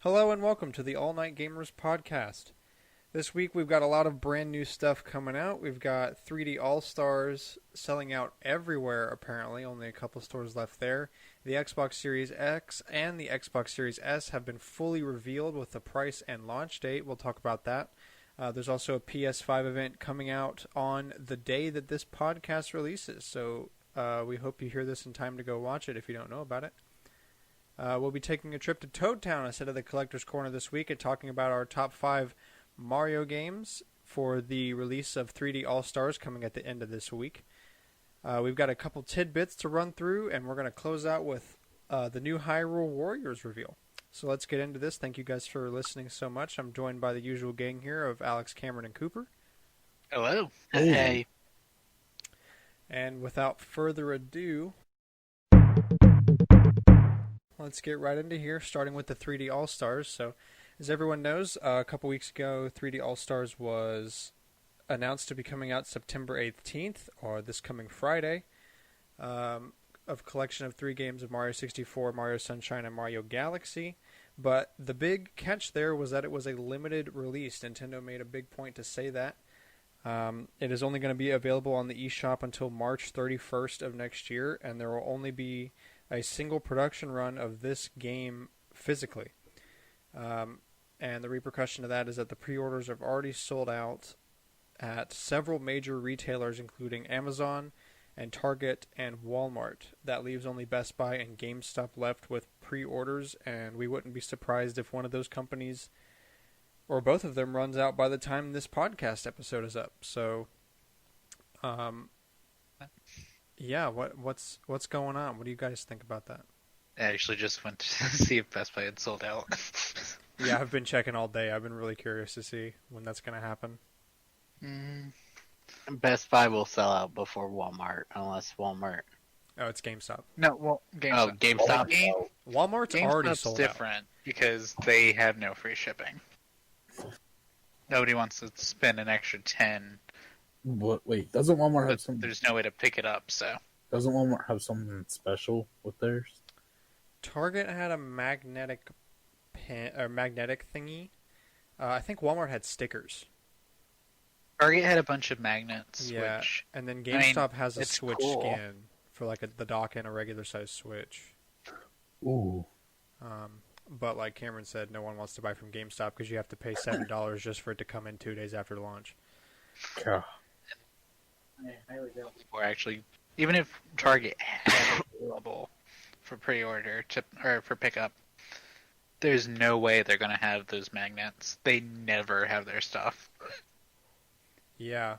Hello and welcome to the All Night Gamers podcast. This week we've got a lot of brand new stuff coming out. We've got 3D All-Stars selling out everywhere apparently, only a couple stores left there. The Xbox Series X and the Xbox Series S have been fully revealed with the price and launch date. We'll talk about that. There's also a PS5 event coming out on the day that this podcast releases, so we hope you hear this in time to go watch it if you don't know about it. We'll be taking a trip to Toad Town instead of the Collector's Corner this week and talking about our top 5 Mario games for the release of 3D All-Stars coming at the end of this week. We've got a couple tidbits to run through, and we're going to close out with the new Hyrule Warriors reveal. So let's get into this. Thank you guys for listening so much. I'm joined by the usual gang here of Alex, Cameron, and Cooper. Hello. Hey. And without further ado, let's get right into here, starting with the 3D All-Stars. So, as everyone knows, a couple weeks ago, 3D All-Stars was announced to be coming out September 18th, or this coming Friday, of a collection of 3 games of Mario 64, Mario Sunshine, and Mario Galaxy. But the big catch there was that it was a limited release. Nintendo made a big point to say that. It is only going to be available on the eShop until March 31st of next year, and there will only be a single production run of this game physically. And the repercussion of that is that the pre-orders have already sold out at several major retailers, including Amazon and Target and Walmart. That leaves only Best Buy and GameStop left with pre-orders, and we wouldn't be surprised if one of those companies or both of them runs out by the time this podcast episode is up. So, yeah, what's going on? What do you guys think about that? I actually just went to see if Best Buy had sold out. Yeah, I've been checking all day. I've been really curious to see when that's going to happen. Best Buy will sell out before Walmart, unless Walmart. Oh, it's GameStop. No, well, GameStop. Oh, GameStop. Walmart's already GameStop's sold different because they have no free shipping. Nobody wants to spend an extra 10. What? Wait, doesn't Walmart have But some? there's no way to pick it up, so. Doesn't Walmart have something special with theirs? Target had a magnetic pen or magnetic thingy. I think Walmart had stickers. Target had a bunch of magnets, Yeah, which... and then GameStop has a it's Switch cool. skin for like the dock and a regular size Switch. Ooh. But like Cameron said, no one wants to buy from GameStop because you have to pay $7 just for it to come in 2 days after launch. God. Or actually, even if Target had it available for pre-order or for pickup, there's no way they're going to have those magnets. They never have their stuff. Yeah.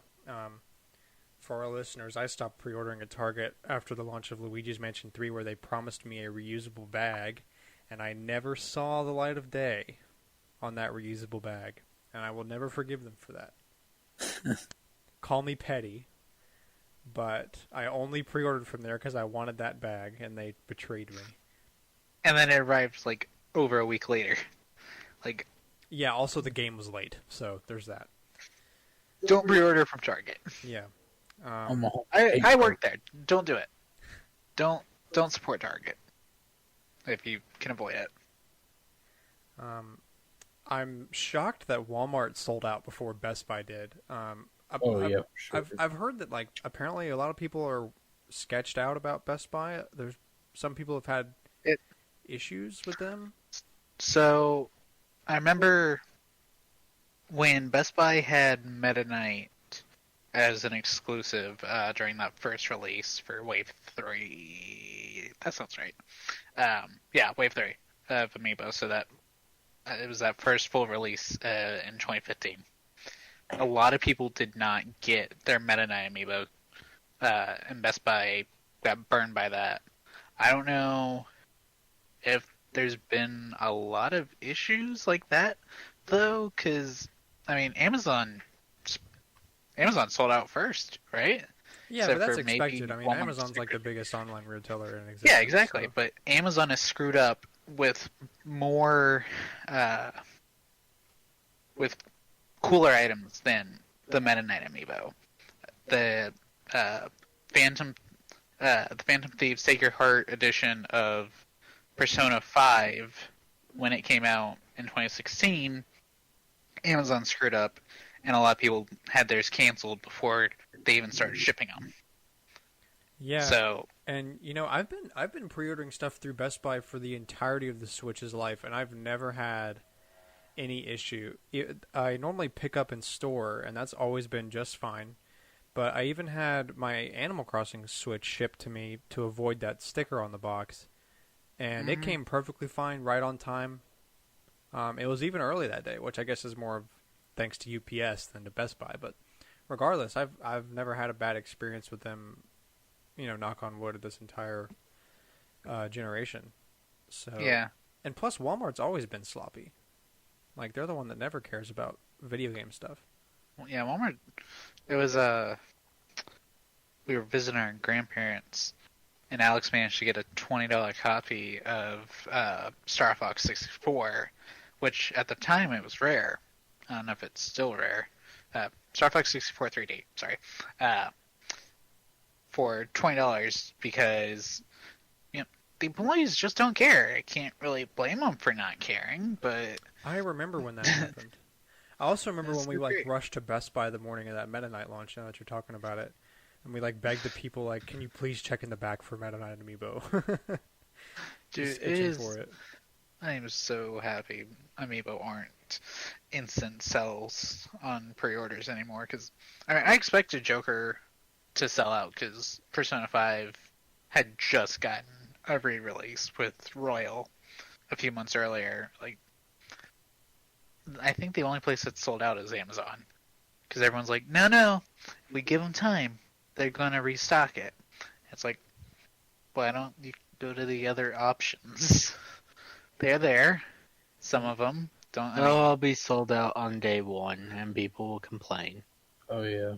For our listeners, I stopped pre-ordering at Target after the launch of Luigi's Mansion 3 where they promised me a reusable bag, and I never saw the light of day on that reusable bag, and I will never forgive them for that. Call me petty, but I only pre-ordered from there because I wanted that bag, and they betrayed me. And then it arrived like over a week later. Like, Yeah, also the game was late, so there's that. don't pre-order from Target. Yeah. I work there. Don't do it. Don't support Target if you can avoid it. I'm shocked that Walmart sold out before Best Buy did. Yeah, sure. I've heard that like apparently a lot of people are sketched out about Best Buy. There's some people have had issues with them. So, I remember when Best Buy had Meta Knight as an exclusive during that first release for Wave 3. That sounds right. Yeah, Wave 3 of Amiibo. So that it was that first full release in 2015. A lot of people did not get their Meta Knight Amiibo, and Best Buy got burned by that. I don't know if there's been a lot of issues like that, though, because, I mean, Amazon sold out first, right? Yeah, Except but that's for maybe expected. I mean, Walmart Amazon's like the stickers. biggest online retailer in existence. Yeah, exactly. So. But Amazon is screwed up with more, with cooler items than the Meta Knight Amiibo. The Phantom Thieves Take Your Heart edition of Persona 5, when it came out, in 2016, Amazon screwed up, and a lot of people had theirs canceled before they even started shipping them. Yeah. So, and I've been pre-ordering stuff through Best Buy for the entirety of the Switch's life, and I've never had any issue. I normally pick up in store, and that's always been just fine. But I even had my Animal Crossing Switch shipped to me to avoid that sticker on the box, and it came perfectly fine, right on time. It was even early that day, which I guess is more thanks to UPS than to Best Buy. But regardless, I've never had a bad experience with them. Knock on wood, this entire generation. So yeah. And plus, Walmart's always been sloppy. Like, they're the one that never cares about video game stuff. Yeah, Walmart. It was we were visiting our grandparents, and Alex managed to get a $20 copy of Star Fox 64, which at the time it was rare. I don't know if it's still rare. Star Fox 64 3D, sorry. For $20 because the employees just don't care. I can't really blame them for not caring, but I remember when that happened. I also remember when we great. rushed to Best Buy the morning of that Meta Knight launch. Now that you're talking about it, and we begged the people can you please check in the back for Meta Knight Amiibo? Dude, Just it itching is. for it. I am so happy Amiibo aren't instant sells on pre-orders anymore. Because I expected Joker to sell out because Persona 5 had just gotten a re-release with Royal a few months earlier. I think the only place that's sold out is Amazon, because everyone's like, no, we give them time, they're gonna restock it. It's like, why don't you go to the other options? They're there. Some of them don't. They'll all be sold out on day one, and people will complain. Oh yeah.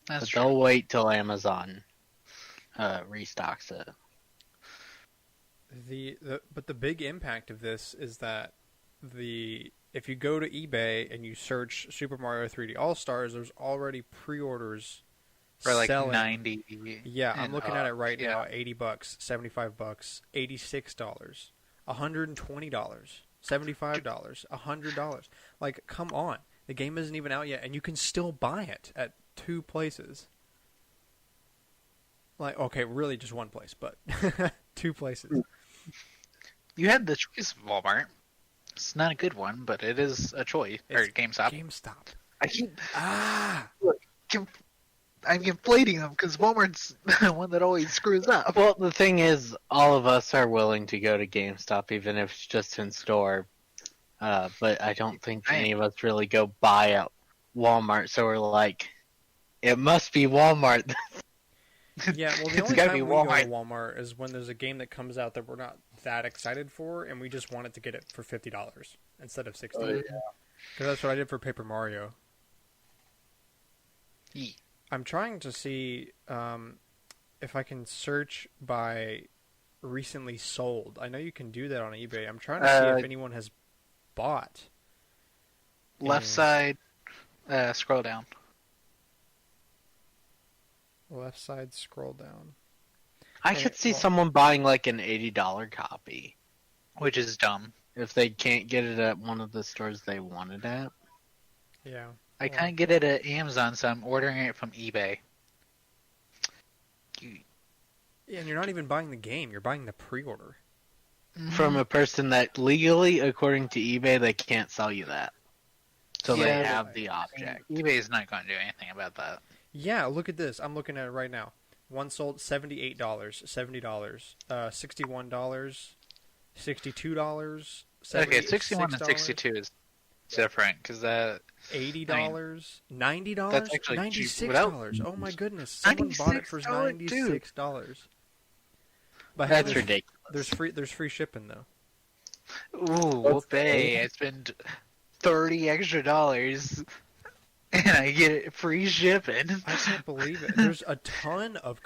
That's But true. they'll wait till Amazon restocks it. But the big impact of this is that if you go to eBay and you search Super Mario 3D All Stars, there's already pre-orders For like selling. 90. Yeah, I'm looking at it right yeah. now. $80, $75, $86, $120, $75, $100. Like, come on. The game isn't even out yet, and you can still buy it at 2 places. Like, okay, really just 1 place, but 2 places. You had the choice of Walmart. It's not a good one, but it is a choice. Or It's GameStop. GameStop. I keep Ah! I'm inflating them because Walmart's the one that always screws up. Well, the thing is, all of us are willing to go to GameStop, even if it's just in store. But I don't think any of us really go buy at Walmart, so we're like, it must be Walmart. Yeah, well, the It's only gotta time be we go to Walmart. Walmart is when there's a game that comes out that we're not that excited for, and we just wanted to get it for $50 instead of $60. Oh, yeah. Because that's what I did for Paper Mario. Yeah. I'm trying to see if I can search by recently sold. I know you can do that on eBay. I'm trying to see if anyone has bought. Left side, scroll down. Left side, scroll down. I Hey, could see well- someone buying like an $80 copy Which is dumb. if they can't get it at one of the stores they want it at. Yeah. I can't get it at Amazon, so I'm ordering it from eBay. Yeah, and you're not even buying the game. You're buying the pre-order. From a person that legally, according to eBay, they can't sell you that. So Yeah, they have the object. eBay's not going to do anything about that. Yeah, look at this. I'm looking at it right now. One sold $78, $70, $61, $62, Okay, 61 and $66, 62 is different because that $80, $90, That's actually cheap. $96. Oh my goodness! Someone bought it for $96, dude. $96. But hey, That's there's- ridiculous. There's free shipping though. ooh, whoopee! I spent $30 extra, and I get it free shipping. I can't believe it. There's a ton of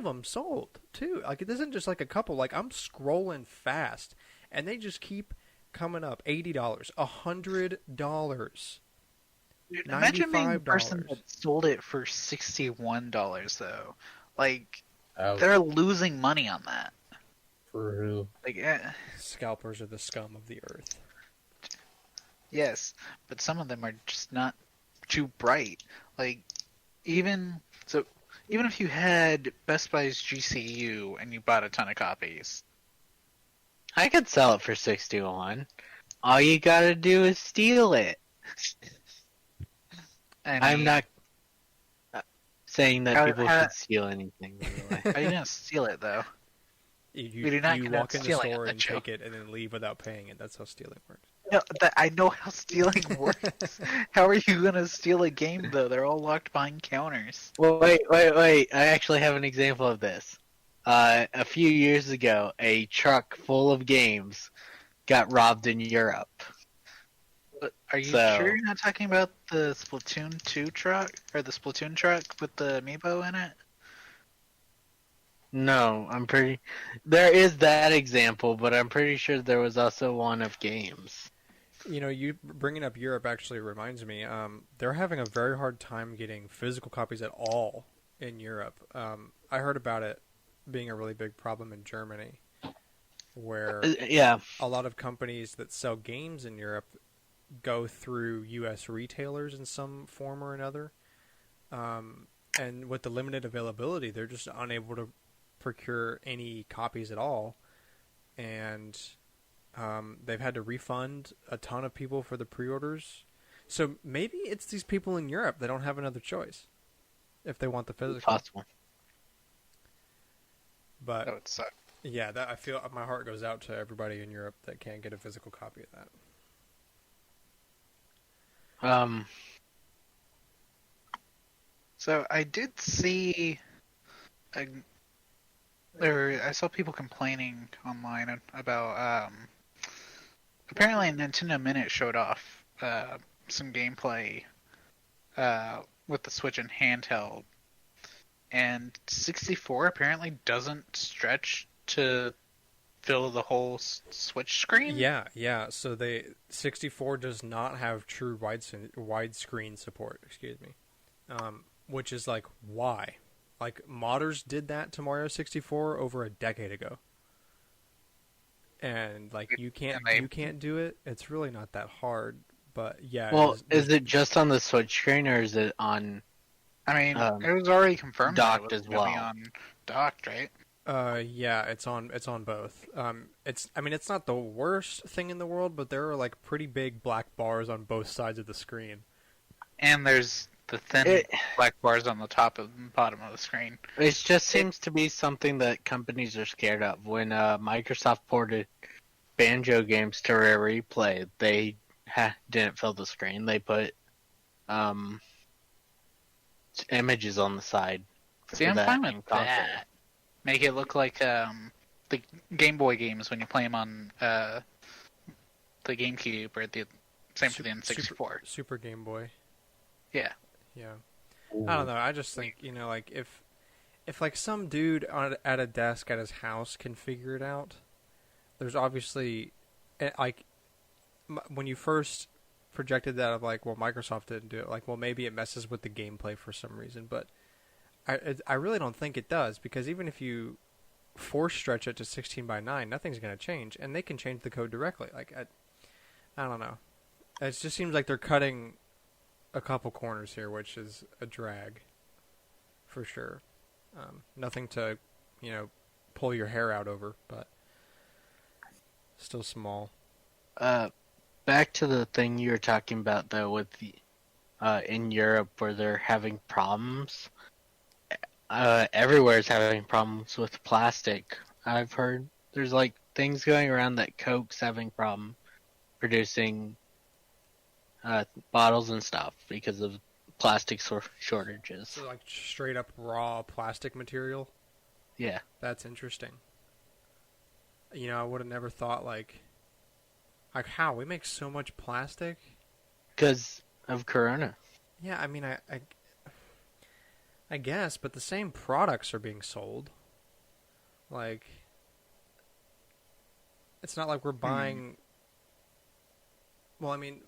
them sold too. Like, it isn't just like a couple. Like, I'm scrolling fast, and they just keep coming up. $80, $100. Dude, imagine being the $95. person that sold it for $61 though. Like Ouch. they're losing money on that. For real. Like, Scalpers are the scum of the earth. Yes, but some of them are just not too bright. Like even so, even if you had Best Buy's GCU and you bought a ton of copies, I could sell it for 61. All you gotta do is steal it. I'm not saying that people should steal anything, by the way. How are you gonna steal it though? You We do not condone walk in the stealing store on and that show. take it and then leave without paying it. That's how stealing works. No, I know how stealing works. How are you gonna steal a game though? They're all locked behind counters. Well, wait. I actually have an example of this. A few years ago, a truck full of games got robbed in Europe. But are you So- sure you're not talking about the Splatoon 2 truck or the Splatoon truck with the amiibo in it? No, there is that example, but I'm pretty sure there was also one of games. You know, you bringing up Europe actually reminds me. They're having a very hard time getting physical copies at all in Europe. I heard about it being a really big problem in Germany, where Yeah, a lot of companies that sell games in Europe go through U.S. retailers in some form or another. And with the limited availability, they're just unable to procure any copies at all. And they've had to refund a ton of people for the pre-orders. So maybe it's these people in Europe that don't have another choice if they want the physical. possible. But That would suck. yeah, I feel my heart goes out to everybody in Europe that can't get a physical copy of that. So I did see, I saw people complaining online about. Apparently, Nintendo Minute showed off some gameplay with the Switch and handheld, and 64 apparently doesn't stretch to fill the whole Switch screen. Yeah. So 64 does not have true widescreen support. Excuse me. Which is like why? Like modders did that to Mario 64 over a decade ago, and like you can't do it. It's really not that hard, but yeah. Well, is it just on the Switch screen or is it on? I mean, it was already confirmed docked that it was as gonna be well. on docked, right? Yeah, it's on both. It's not the worst thing in the world, but there are like pretty big black bars on both sides of the screen. And there's the thin black bars on the top and bottom of the screen. It just seems to be something that companies are scared of. When Microsoft ported Banjo games to Rare Replay, they didn't fill the screen. They put images on the side. See, I'm fine with that. Make it look like the Game Boy games when you play them on the GameCube, or the same for the N64. Super Game Boy. Yeah. Yeah. I don't know. I just think, like if like some dude at a desk at his house can figure it out, there's obviously like when you first projected that of like, well, Microsoft didn't do it. Like, well, maybe it messes with the gameplay for some reason, but I really don't think it does, because even if you force stretch it to 16:9, nothing's going to change, and they can change the code directly. Like, I don't know. It just seems like they're cutting a couple corners here, which is a drag, for sure. Nothing to, pull your hair out over, but still small. Back to the thing you were talking about, though, with the in Europe where they're having problems. Everywhere's having problems with plastic. I've heard there's like things going around that Coke's having problem producing bottles and stuff because of plastic shortages. So like straight up raw plastic material. Yeah. That's interesting. I would have never thought like how we make so much plastic Because of Corona. Yeah, I mean, I guess, but the same products are being sold. Like, it's not like we're buying. Well, I mean,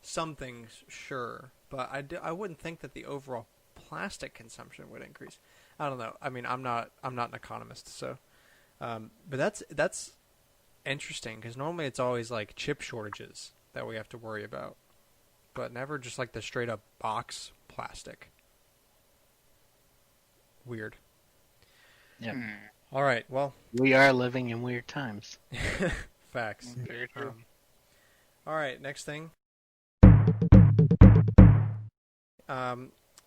some things, sure, but I wouldn't think that the overall plastic consumption would increase. I don't know. I mean, I'm not an economist, so, but that's interesting, because normally it's always like chip shortages that we have to worry about, but never just like the straight up box plastic. Weird. Yeah. All right. Well, We are living in weird times. facts. Very true. All right. Next thing.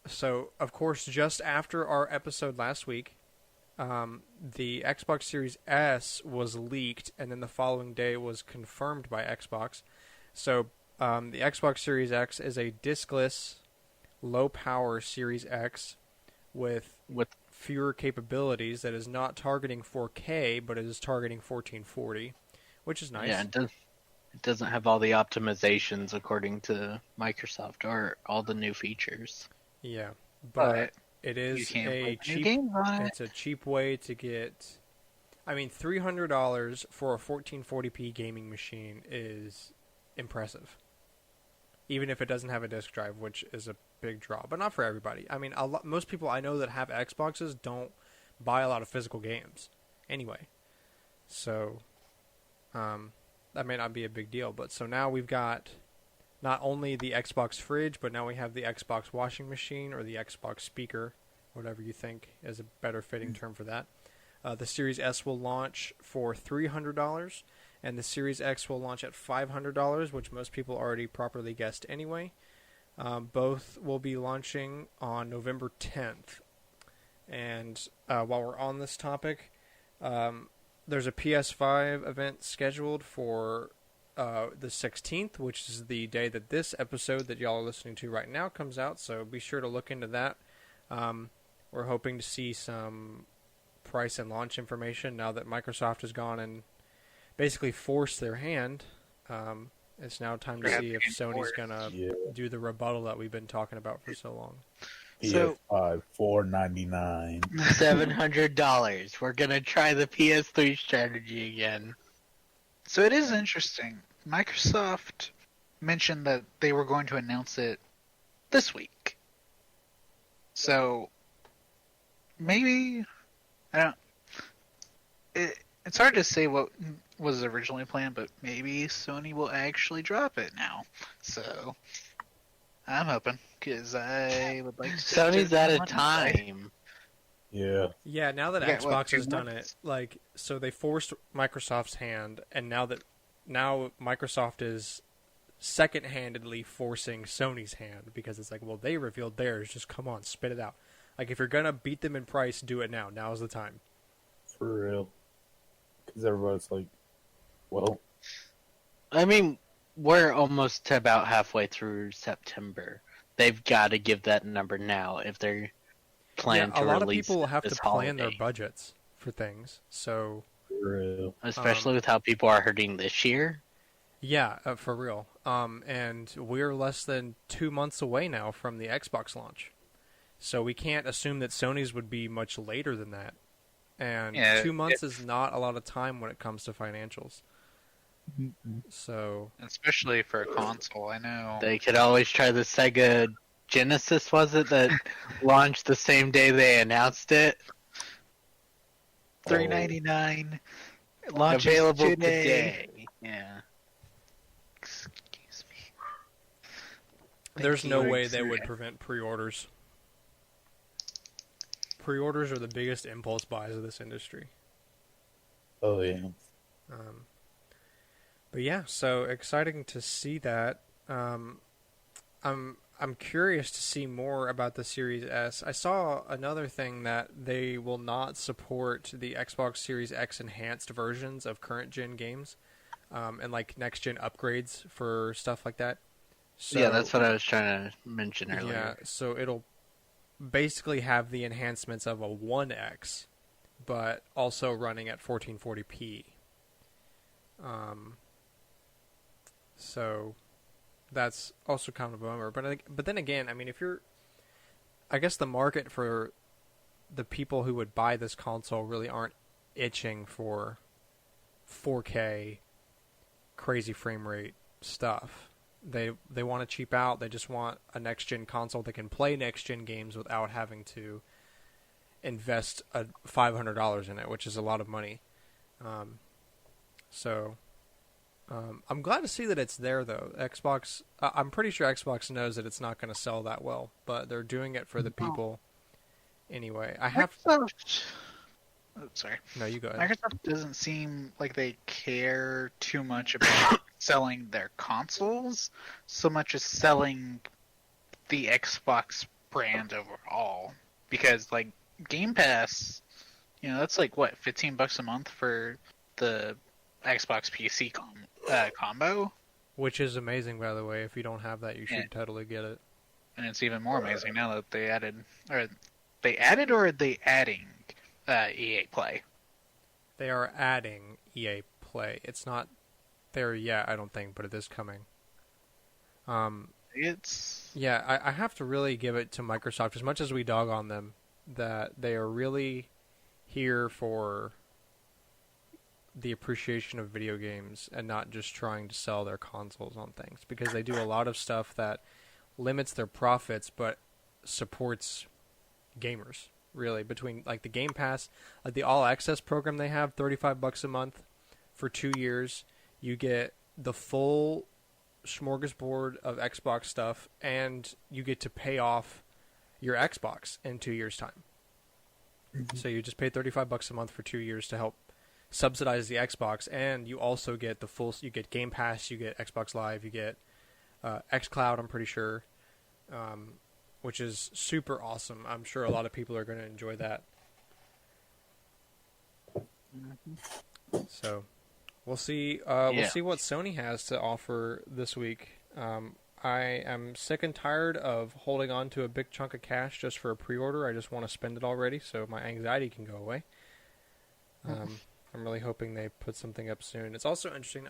So of course, just after our episode last week, the Xbox Series S was leaked, and then the following day was confirmed by Xbox. So the Xbox Series X is a diskless, low-power Series X with fewer capabilities that is not targeting 4K, but it is targeting 1440, which is nice. Yeah, it doesn't have all the optimizations according to Microsoft or all the new features. Yeah, but it is a cheap. It's a cheap way to get. I mean, $300 for a 1440p gaming machine is impressive. Even if it doesn't have a disk drive, which is a big draw, but not for everybody. I mean, most people I know that have Xboxes don't buy a lot of physical games anyway. So, that may not be a big deal. But so now we've got not only the Xbox fridge, but now we have the Xbox washing machine or the Xbox speaker, whatever you think is a better fitting term for that. The Series S will launch for $300, and the Series X will launch at $500, which most people already properly guessed anyway. Both will be launching on November 10th. And while we're on this topic, there's a PS5 event scheduled for the 16th, which is the day that this episode that y'all are listening to right now comes out, so be sure to look into that. We're hoping to see some price and launch information now that Microsoft has gone and basically forced their hand. It's now time to see if Sony's going to do the rebuttal that we've been talking about for so long. PS5, $499. $700. We're gonna try the PS3 strategy again. So it is interesting. Microsoft mentioned that they were going to announce it this week. So maybe it's hard to say what was originally planned, but maybe Sony will actually drop it now. So I'm hoping, because I would like to. Sony's out of time. Yeah. Yeah, now that Yeah, Xbox has 2 done months? it, so they forced Microsoft's hand, and now Microsoft is second-handedly forcing Sony's hand, because it's like, well, they revealed theirs, just come on, spit it out. Like, if you're gonna beat them in price, do it now. Now's the time. For real. Because everybody's like, well. I mean, we're almost to about halfway through September. They've got to give that number now if they're planning to release it. A lot of people have to this plan their holiday. budgets for things, so For real. Especially with how people are hurting this year. yeah, for real. And we're less than 2 months away now from the Xbox launch, so we can't assume that Sony's would be much later than that. And 2 months is not a lot of time when it comes to financials. So, Especially for a console, I know. They could always try the Sega Genesis, was it, that launched the same day they announced it? $399. Launches Available today. today. Yeah. Excuse me. there's no way they would prevent pre-orders. Pre-orders are the biggest impulse buys of this industry. Oh, yeah. But yeah, so exciting to see that. I'm curious to see more about the Series S. I saw another thing that they will not support the Xbox Series X enhanced versions of current gen games, and like next gen upgrades for stuff like that. So, yeah, that's what I was trying to mention earlier. yeah, so it'll basically have the enhancements of a 1X, but also running at 1440p. So that's also kind of a bummer. But then again, I mean, I guess the market for the people who would buy this console really aren't itching for 4K crazy frame rate stuff. They want to cheap out. They just want a next gen console that can play next gen games without having to invest $500 in it, which is a lot of money. So I'm glad to see that it's there, though. Xbox, I'm pretty sure Xbox knows that it's not going to sell that well, but they're doing it for the people anyway. Microsoft. Oh, sorry. No, you go ahead. Microsoft doesn't seem like they care too much about selling their consoles so much as selling the Xbox brand overall. Because, like, Game Pass, that's like, what, $15 a month for the Xbox PC combo? Which is amazing, by the way. If you don't have that, you should totally get it. And it's even more amazing now that they added, or are they adding EA Play? They are adding EA Play. It's not there yet, I don't think, but it is coming. I have to really give it to Microsoft, as much as we dog on them, that they are really here for the appreciation of video games and not just trying to sell their consoles on things, because they do a lot of stuff that limits their profits but supports gamers, really, between like the Game Pass, like the All Access program they have, $35 a month for 2 years. You get the full smorgasbord of Xbox stuff, and you get to pay off your Xbox in 2 years' time. Mm-hmm. So you just pay $35 a month for 2 years to help subsidize the Xbox, and you also get you get Game Pass, you get Xbox Live, you get xCloud, I'm pretty sure, which is super awesome. I'm sure a lot of people are going to enjoy that. Mm-hmm. So we'll see. We'll see what Sony has to offer this week. I am sick and tired of holding on to a big chunk of cash just for a pre-order. I just want to spend it already so my anxiety can go away. I'm really hoping they put something up soon. It's also interesting.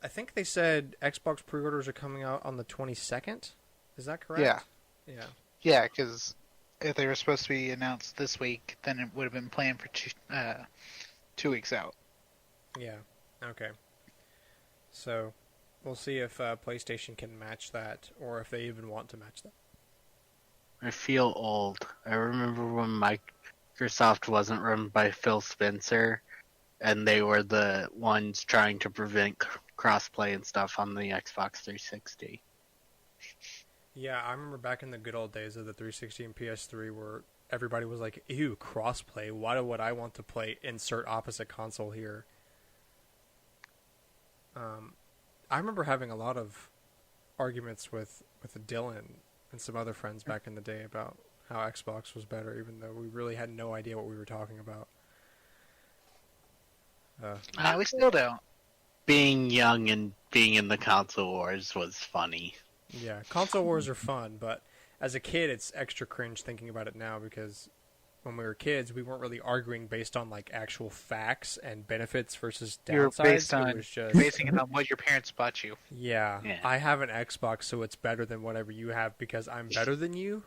I think they said Xbox pre-orders are coming out on the 22nd. Is that correct? Yeah. Yeah, because if they were supposed to be announced this week, then it would have been planned for 2 weeks out. Yeah. Okay. So we'll see if PlayStation can match that, or if they even want to match that. I feel old. I remember when Microsoft wasn't run by Phil Spencer, and they were the ones trying to prevent crossplay and stuff on the Xbox 360. Yeah, I remember back in the good old days of the 360 and PS3 where everybody was like, ew, crossplay, why would I want to play insert opposite console here? I remember having a lot of arguments with Dylan and some other friends back in the day about how Xbox was better, even though we really had no idea what we were talking about. We still don't. Being young and being in the console wars was funny. Yeah, console wars are fun, but as a kid, it's extra cringe thinking about it now, because when we were kids, we weren't really arguing based on like actual facts and benefits versus downsides. You're basing it on what your parents bought you. Yeah, I have an Xbox, so it's better than whatever you have because I'm better than you.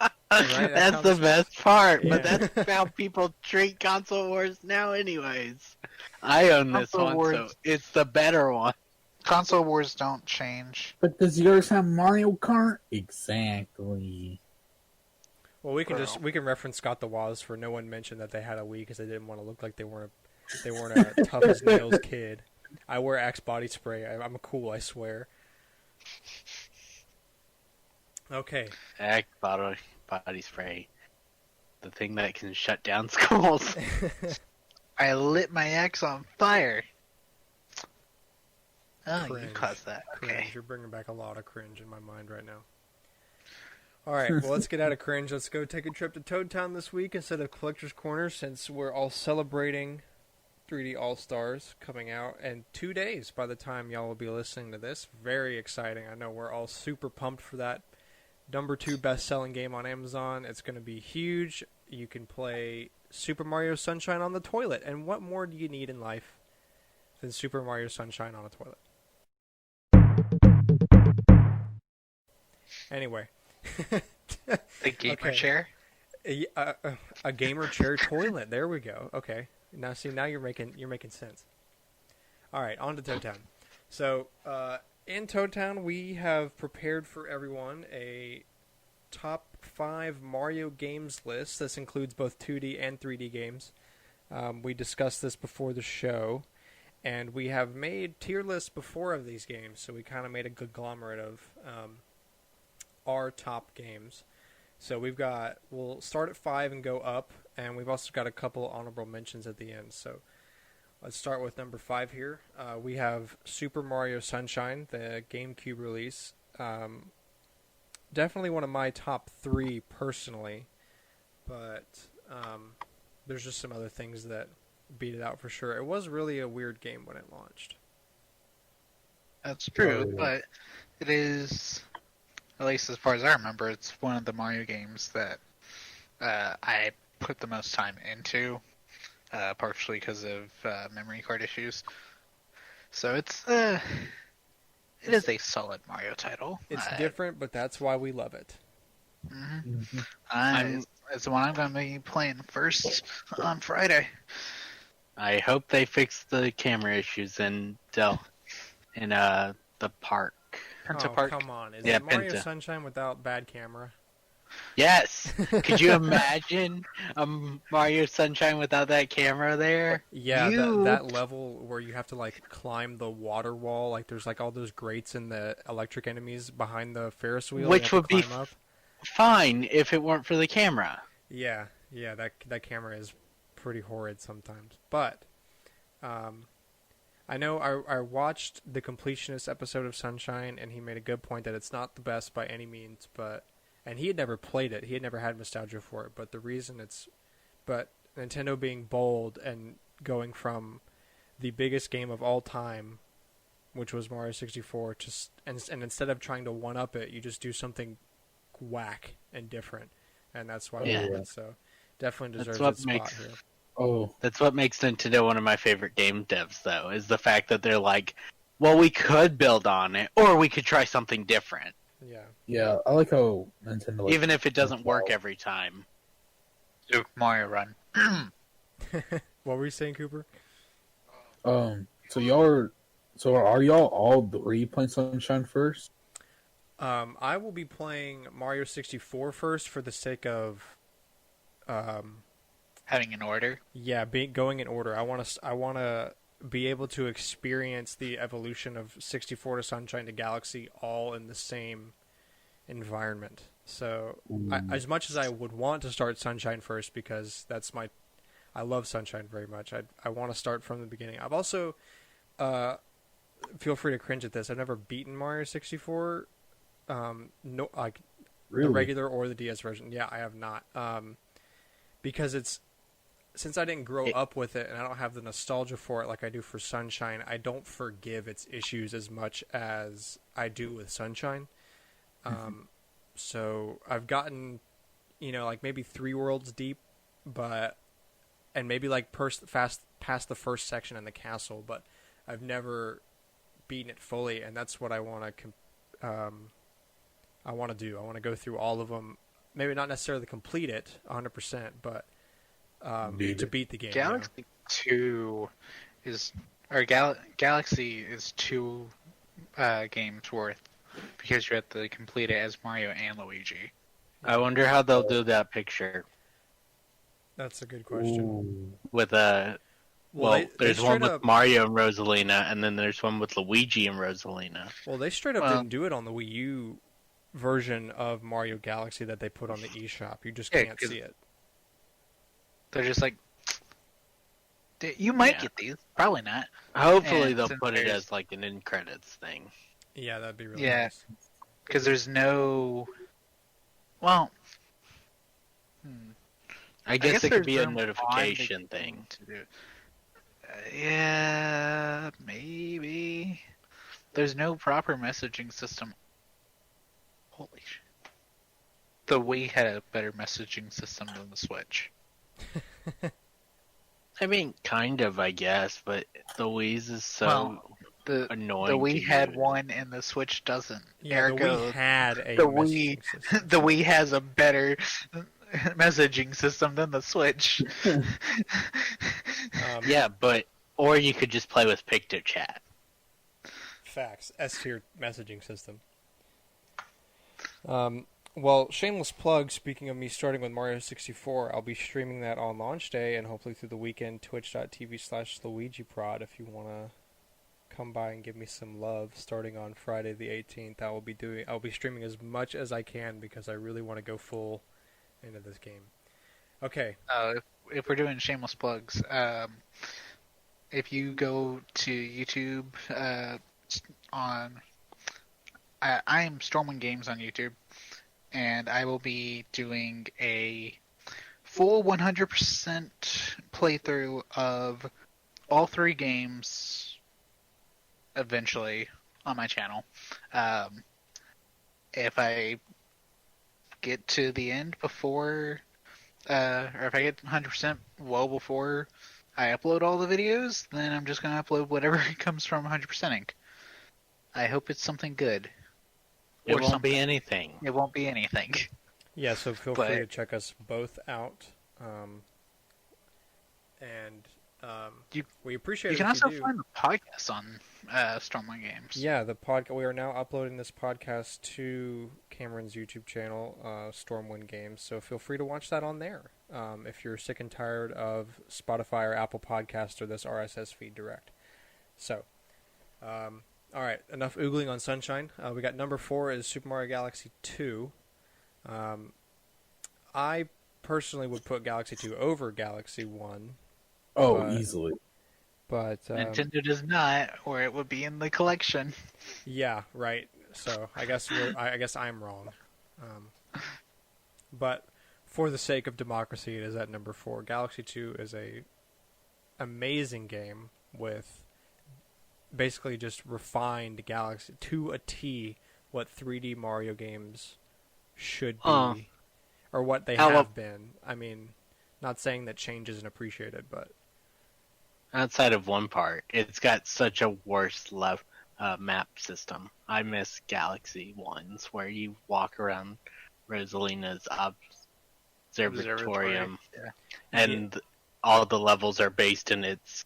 Right? That's the best part, but that's how people treat console wars now anyways. I own this one, so it's the better one. Console wars don't change. But does yours have Mario Kart? Exactly. Well, we can reference Scott the Woz for no one mentioned that they had a Wii because they didn't want to look like they weren't a tough as nails kid. I wear Axe body spray. I'm cool, I swear. Okay. Axe body spray, the thing that can shut down schools. I lit my axe on fire. Oh, Cringe. You caused that. Okay. Cringe. You're bringing back a lot of cringe in my mind right now. All right, well, let's get out of cringe. Let's go take a trip to Toad Town this week instead of Collector's Corner, since we're all celebrating 3D All-Stars coming out in 2 days by the time y'all will be listening to this. Very exciting. I know we're all super pumped for that. Number 2 best-selling game on Amazon. It's going to be huge. You can play Super Mario Sunshine on the toilet. And what more do you need in life than Super Mario Sunshine on a toilet? Anyway. The gamer chair? A gamer chair toilet. There we go. Okay. Now you're making sense. All right, on to Toad Town. So, in Toad Town, we have prepared for everyone a top 5 Mario games list. This includes both 2D and 3D games. We discussed this before the show, And we have made tier lists before of these games, so we kind of made a conglomerate of our top games. So we'll start at 5 and go up, and we've also got a couple honorable mentions at the end. So let's start with number 5 here. We have Super Mario Sunshine, the GameCube release. Definitely one of my top 3 personally, but there's just some other things that beat it out for sure. It was really a weird game when it launched. That's true, but it is, at least as far as I remember, it's one of the Mario games that I put the most time into, partially because of memory card issues. So it is a solid Mario title. It's different, but that's why we love it. It's the one I'm going to be playing first on Friday. I hope they fix the camera issues in the park. Pinta Park. Come on. Is Yeah, it Mario Pinta. Sunshine without bad camera? Yes. Could you imagine Mario Sunshine without that camera there? Yeah, that level where you have to like climb the water wall, like there's like all those grates in the electric enemies behind the Ferris wheel. Which you have to would be climb up. Fine if it weren't for the camera. Yeah, that camera is pretty horrid sometimes. But I know I watched the completionist episode of Sunshine, and he made a good point that it's not the best by any means, and he had never played it. He had never had nostalgia for it. But the reason but Nintendo being bold and going from the biggest game of all time, which was Mario 64, and instead of trying to one-up it, you just do something whack and different. And that's why we love it. So definitely deserves its spot here. Oh, That's what makes Nintendo one of my favorite game devs, though, is the fact that they're like, well, we could build on it, or we could try something different. yeah. I like how Nintendo. Even if it doesn't work every time. Super Mario Run. What were you saying, Cooper? So are y'all all 3 playing Sunshine first? I will be playing Mario 64 first for the sake of Having an order. Yeah, going in order. I want to be able to experience the evolution of 64 to Sunshine to Galaxy all in the same environment. So, as much as I would want to start Sunshine first because I love Sunshine very much. I want to start from the beginning. I've also feel free to cringe at this. I've never beaten Mario 64. No, like Really? the regular or the DS version. Yeah, I have not. Because since I didn't grow up with it and I don't have the nostalgia for it like I do for Sunshine, I don't forgive its issues as much as I do with Sunshine. So I've gotten, like maybe 3 worlds deep, and maybe like past the first section in the castle, but I've never beaten it fully, and that's what I want to do. I want to go through all of them, maybe not necessarily complete it 100%, but to beat the game. Galaxy 2 is, or Galaxy is 2 games worth because you have to complete it as Mario and Luigi. I wonder how they'll do that picture That's a good question. with Well, there's they one straight with up- Mario and Rosalina, and then there's one with Luigi and Rosalina. Well, they straight up didn't do it on the Wii U version of Mario Galaxy that they put on the eShop. You just Yeah, can't 'cause- see it. They're just like, you might Yeah. get these, probably not. Hopefully And they'll since put it there's- as like an end credits thing. Yeah, that'd be really Yeah. nice. Because there's no, well, I guess it could there's be a room on the notification game thing. to do. Yeah, maybe. There's no proper messaging system. Holy shit. The Wii had a better messaging system than the Switch. I mean, kind of, I guess, but the Wii's is so Well, The annoying. the Wii to had use. one and the Switch doesn't. Yeah, the Ergo, Wii had a the messaging Wii system. the Wii has a better messaging system than the Switch. Yeah, or you could just play with PictoChat. Facts. S-tier messaging system. Well, shameless plug, speaking of me starting with Mario 64, I'll be streaming that on launch day and hopefully through the weekend, twitch.tv/LuigiProd if you want to come by and give me some love starting on Friday the 18th. I'll be streaming as much as I can because I really want to go full into this game. Okay. If we're doing shameless plugs, if you go to YouTube I am StormwindGames on YouTube, and I will be doing a full 100% playthrough of all 3 games eventually on my channel. If I get to the end before, or if I get 100% well before I upload all the videos, then I'm just going to upload whatever comes from 100%ing. I hope it's something good. It won't be anything. It won't be anything. Yeah, so feel free to check us both out. We appreciate it. You can also find the podcast on StormwindGames. Yeah, we are now uploading this podcast to Cameron's YouTube channel, StormwindGames. So feel free to watch that on there. If you're sick and tired of Spotify or Apple Podcasts or this RSS feed direct. So, all right, enough oogling on Sunshine. We got number 4 is Super Mario Galaxy 2. I personally would put Galaxy 2 over Galaxy 1. Easily. But Nintendo does not, or it would be in the collection. Yeah, right. So I guess I'm wrong. But for the sake of democracy, it is at number 4. Galaxy 2 is a amazing game with basically just refined Galaxy to a T what 3D Mario games should be, or what they have been. I mean, not saying that change isn't appreciated, but outside of one part, it's got such a worse map system. I miss Galaxy ones where you walk around Rosalina's observatorium, and all the levels are based in its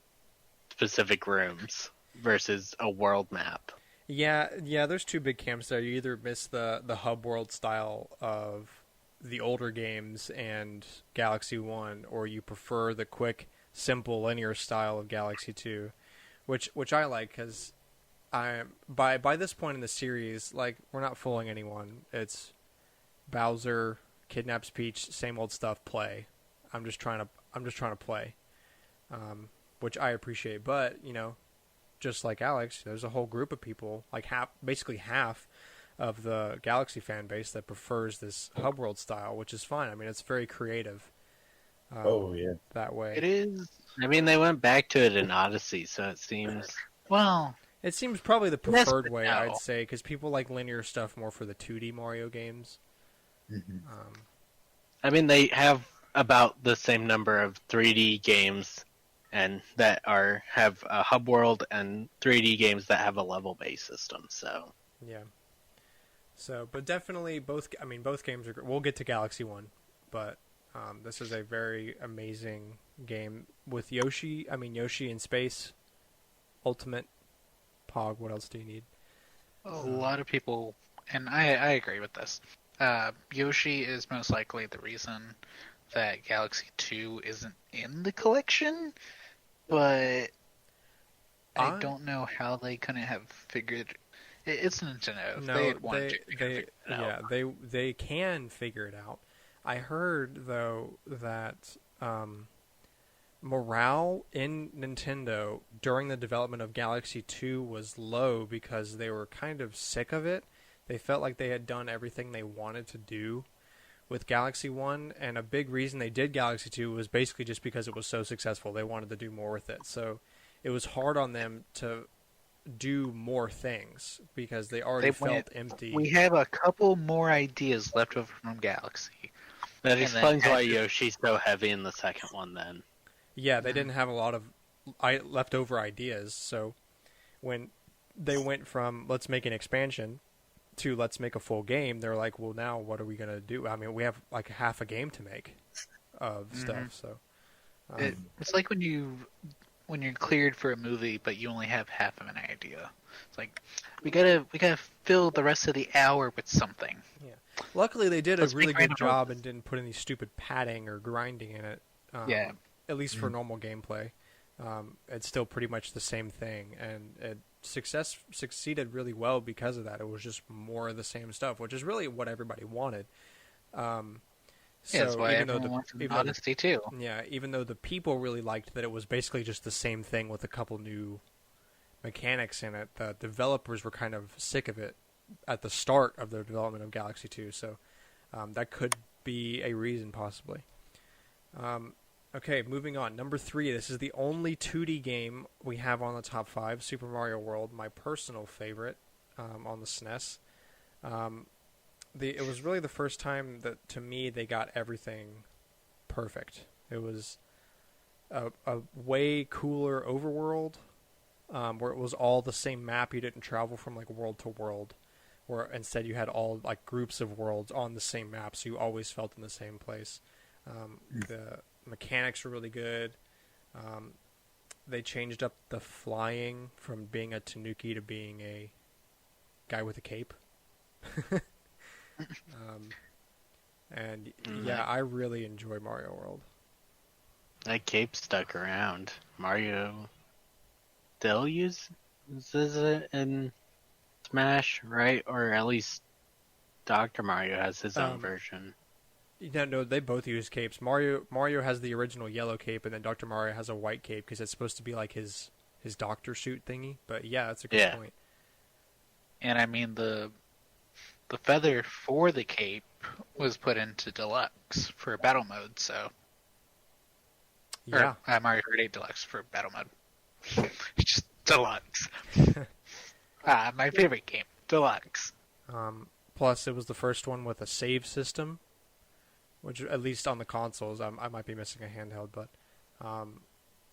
specific rooms versus a world map. Yeah, there's 2 big camps there. You either miss the hub world style of the older games and Galaxy 1, or you prefer the quick, simple, linear style of Galaxy 2, which I like, because by this point in the series, like, we're not fooling anyone. It's Bowser kidnaps Peach, same old stuff. Play. I'm just trying to play, which I appreciate. But just like Alex, there's a whole group of people, like basically half of the Galaxy fan base, that prefers this hub world style, which is fine. I mean, it's very creative. That way. It is. I mean, they went back to it in Odyssey, so it seems... Well, it seems probably the preferred way, no. I'd say, because people like linear stuff more for the 2D Mario games. Mm-hmm. I mean, they have about the same number of 3D games and that have a hub world, and 3D games that have a level-based system. So yeah. So, but definitely both games are. We'll get to Galaxy 1, but this is a very amazing game with Yoshi. I mean, Yoshi in space, ultimate. Pog. What else do you need? A lot of people, and I agree with this. Yoshi is most likely the reason that Galaxy 2 isn't in the collection, but I don't know how they couldn't have figured. It's Nintendo. If they had wanted to figure it out. Yeah, they can figure it out. I heard though that morale in Nintendo during the development of Galaxy 2 was low because they were kind of sick of it. They felt like they had done everything they wanted to do with Galaxy 1, and a big reason they did Galaxy 2 was basically just because it was so successful. They wanted to do more with it. So it was hard on them to do more things because they already felt empty. We have a couple more ideas left over from Galaxy. That explains why Yoshi's so heavy in the second one then. Yeah, they didn't have a lot of leftover ideas, so when they went from let's make an expansion to let's make a full game, they're like, well, now what are we going to do? I mean, we have like half a game to make of stuff, so... it's like when you're cleared for a movie, but you only have half of an idea. It's like, we gotta fill the rest of the hour with something. Yeah. Luckily, they did a Let's be really good random. job and didn't put any stupid padding or grinding in it. Yeah. At least for normal gameplay. It's still pretty much the same thing, and it succeeded really well because of that. It was just more of the same stuff, which is really what everybody wanted. So Yeah, that's why even though everyone the wants an even though the- Odyssey too. yeah, even though the people really liked that it was basically just the same thing with a couple new mechanics in it, the developers were kind of sick of it at the start of the development of Galaxy 2, so that could be a reason possibly. Okay, moving on. Number 3, this is the only 2D game we have on the top 5, Super Mario World, my personal favorite on the SNES. It was really the first time that, to me, they got everything perfect. It was a way cooler overworld, where it was all the same map. You didn't travel from like world to world, where instead you had all like groups of worlds on the same map, so you always felt in the same place. The mechanics were really good. They changed up the flying from being a tanuki to being a guy with a cape. And yeah, I really enjoy Mario World. That cape stuck around. Mario still uses it in Smash, right? Or at least Dr. Mario has his own version. No, they both use capes. Mario has the original yellow cape, and then Dr. Mario has a white cape because it's supposed to be like his doctor suit thingy. But yeah, that's a good point. And I mean the feather for the cape was put into Deluxe for battle mode, so Yeah, or, Mario Kart 8 Deluxe for battle mode. Just Deluxe. My favorite game, Deluxe. plus it was the first one with a save system, which at least on the consoles, I might be missing a handheld, but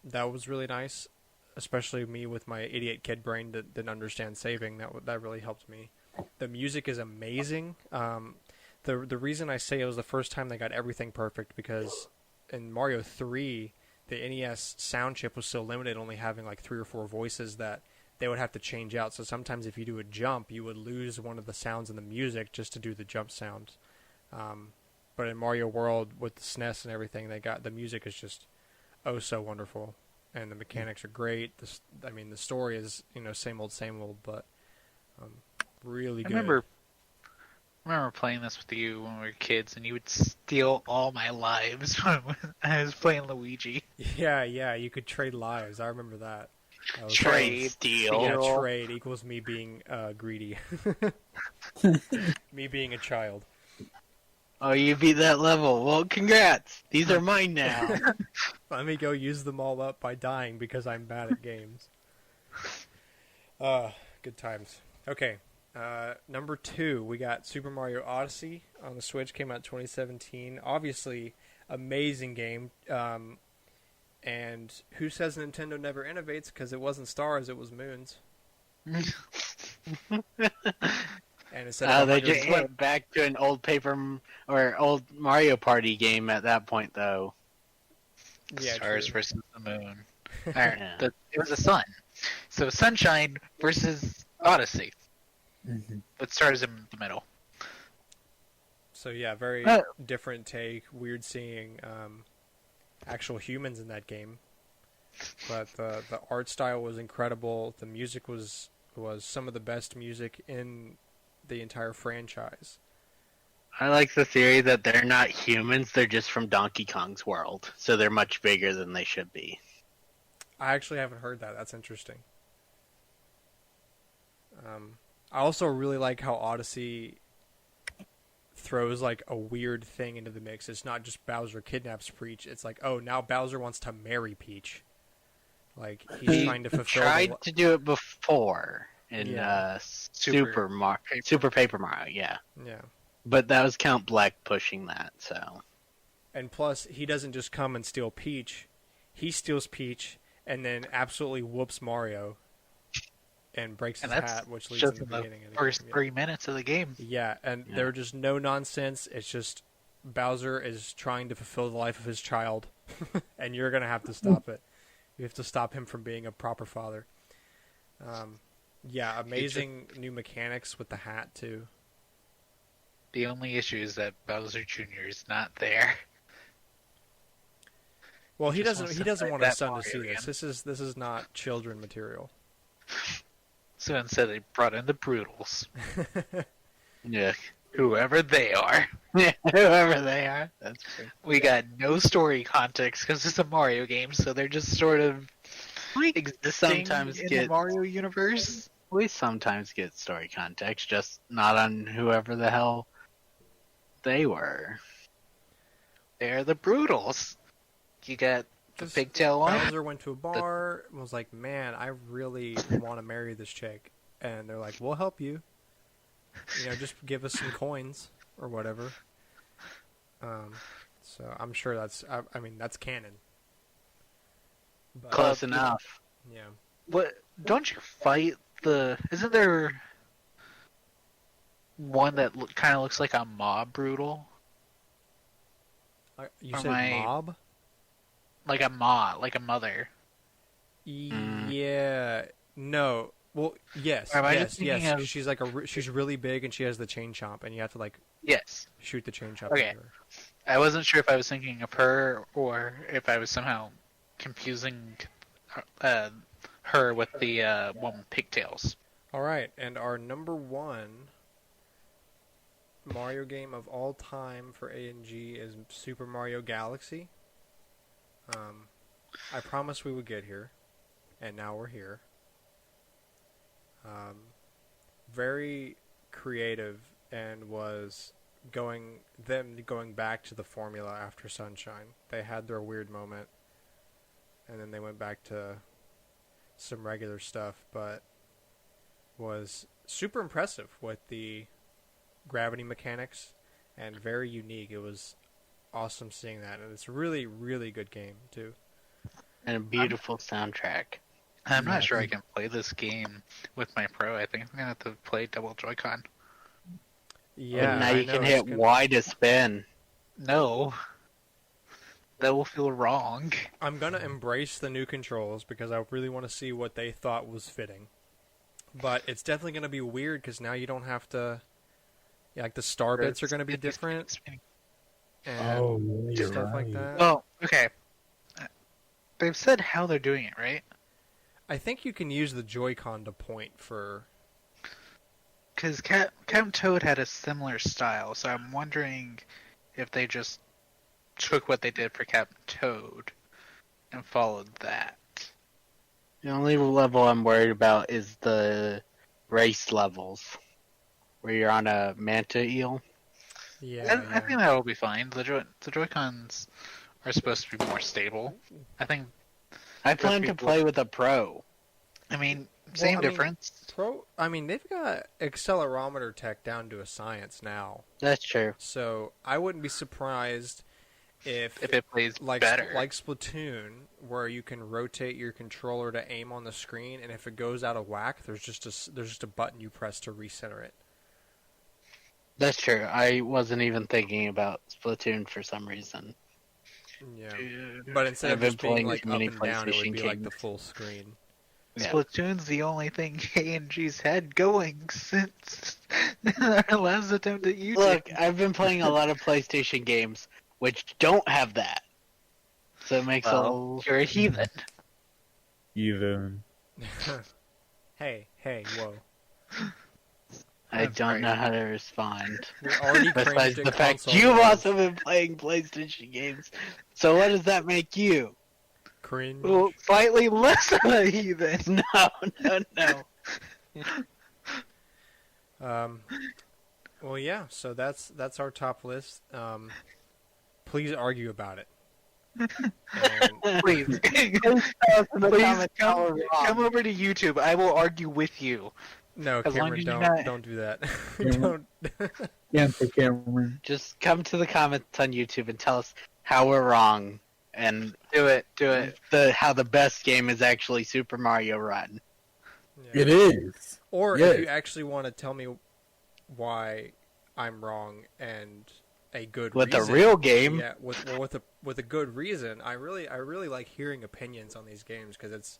that was really nice. Especially me with my idiot kid brain that didn't understand saving. That really helped me. The music is amazing. The reason I say it was the first time they got everything perfect because in Mario 3, the NES sound chip was so limited, only having like 3 or 4 voices that they would have to change out. So sometimes if you do a jump, you would lose one of the sounds in the music just to do the jump sound. But in Mario World with the SNES and everything, the music is just oh so wonderful, and the mechanics are great. The story is same old, but really good. I remember playing this with you when we were kids, and you would steal all my lives when I was playing Luigi. Yeah, you could trade lives. I remember that. Trade. Steal. Yeah, trade equals me being greedy. Me being a child. Oh, you beat that level. Well, congrats. These are mine now. Let me go use them all up by dying because I'm bad at games. Good times. Okay, number 2, we got Super Mario Odyssey on the Switch. Came out 2017. Obviously, amazing game. And who says Nintendo never innovates? Because it wasn't stars, it was moons. And instead of They just went back to an old old Mario Party game at that point, though. Stars true. versus the moon. Yeah. It was a sun. So Sunshine versus Odyssey. But stars in the middle. So yeah, very different take. Weird seeing actual humans in that game, but the art style was incredible. The music was some of the best music in the entire franchise. I like the theory that they're not humans, they're just from Donkey Kong's world, so they're much bigger than they should be. I actually haven't heard that. That's interesting. I also really like how Odyssey throws like a weird thing into the mix. It's not just Bowser kidnaps Peach. It's like, oh, now Bowser wants to marry Peach. Like he's trying to fulfill. Tried to do it before in Super Super Paper Mario, yeah. Yeah. But that was Count Black pushing that, so. And plus, he doesn't just come and steal Peach. He steals Peach and then absolutely whoops Mario and breaks his hat, which leads just in the beginning of the first game. 3 minutes of the game. Yeah, and there's just no nonsense. It's just Bowser is trying to fulfill the life of his child, and you're going to have to stop it. You have to stop him from being a proper father. Yeah, amazing new mechanics with the hat, too. The only issue is that Bowser Jr. is not there. Well, he Just doesn't. wants He to doesn't play want his that son to Mario see again. this is not children material. So instead, they brought in the Brutals, Yeah. whoever they are. Yeah, whoever they are. That's true. We got no story context because it's a Mario game, so they're just sort of existing sometimes in the get- Mario universe. We sometimes get story context, just not on whoever the hell they were. They're the Brutals. You got the Just pigtail one. Bowser went to a bar and was like, "Man, I really want to marry this chick," and they're like, "We'll help you. You know, just give us some coins or whatever." So I'm sure that's. I mean, that's canon. But, Close enough. Yeah. What? Don't you fight the? Isn't there one that kind of looks like a mob brutal? You Or said my- mob? Like a ma, like a mother. Yeah. No. Well, yes, Or am I yes, just thinking yes. of- She's like she's really big and she has the chain chomp, and you have to like Yes. shoot the chain chomp. Okay. At her. I wasn't sure if I was thinking of her or if I was somehow confusing her with the one with pigtails. All right, and our number one Mario game of all time for A&G is Super Mario Galaxy. I promised we would get here, and now we're here. Very creative, and was going back to the formula after Sunshine. They had their weird moment, and then they went back to some regular stuff, but was super impressive with the gravity mechanics and very unique. It was awesome seeing that, and it's a really, really good game too. And a beautiful soundtrack. I'm Yeah. not sure I can play this game with my Pro. I think I'm gonna have to play double Joy-Con. Yeah, And now I you know, can it's hit gonna- Y to spin. No, that will feel wrong. I'm gonna embrace the new controls because I really want to see what they thought was fitting. But it's definitely gonna be weird because now you don't have to. Yeah, like the star bits are gonna be different and Oh, yeah, you're stuff like right. that. Well, okay. They've said how they're doing it, right? I think you can use the Joy-Con to point for. Because Captain Toad had a similar style, so I'm wondering if they just took what they did for Captain Toad and followed that. The only level I'm worried about is the race levels, where you're on a manta eel. Yeah, I think that will be fine. The Joy-Cons are supposed to be more stable. I think. I plan to people- play with a pro. I mean, same I mean, difference. I mean, they've got accelerometer tech down to a science now, That's true. so I wouldn't be surprised if If it plays like better. like Splatoon, where you can rotate your controller to aim on the screen, and if it goes out of whack, there's just a button you press to recenter it. That's true. I wasn't even thinking about Splatoon for some reason. Yeah, Dude. but instead I've of been just being playing like as up many and down, it would PlayStation be like the games. full screen. Yeah. Splatoon's the only thing A&G's had going since our last attempt at YouTube. Look, I've been playing a lot of PlayStation games which don't have that. So it makes Well, you're a heathen. Even. hey, whoa! I That's don't right. know how to respond. We already Besides cringed the at fact console you've wars. also been playing PlayStation games. So what does that make you? Cringe. Well, slightly less of a heathen. No. Well, yeah. So that's our top list. Please argue about it. And Please, please come over to YouTube. I will argue with you. no, As long Cameron, as you're don't not- don't do that. Cameron. Don't. Cancel Cameron. Just come to the comments on YouTube and tell us how we're wrong and Do it. how the best game is actually Super Mario Run. Yeah. It is. Or Yes. if you actually want to tell me why I'm wrong and a good With a reason, real game. yeah, with a good reason. I really like hearing opinions on these games because it's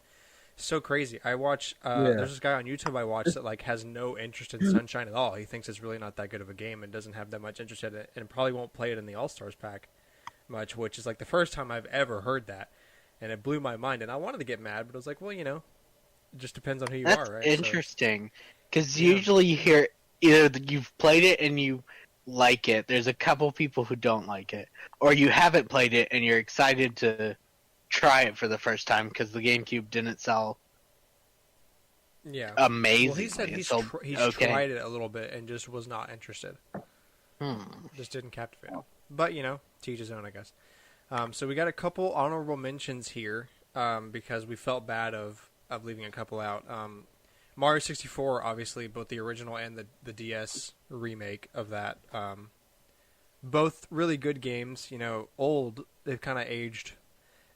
so crazy. I watch. Yeah. There's this guy on YouTube I watch that like has no interest in Sunshine at all. He thinks it's really not that good of a game and doesn't have that much interest in it, and probably won't play it in the All Stars pack much. Which is like the first time I've ever heard that, and it blew my mind. And I wanted to get mad, but I was like, well, it just depends on who you That's are, right? interesting. Because Yeah. usually you hear either that you've played it and you like it. There's a couple people who don't like it, or you haven't played it and you're excited to try it for the first time because the GameCube didn't sell Yeah. amazingly. Well, he said he's So, tried it a little bit and just was not interested. Just didn't captivate him. But to each his own, I guess. So we got a couple honorable mentions here because we felt bad of leaving a couple out. Mario 64, obviously, both the original and the DS remake of that. Both really good games. Old. They've kind of aged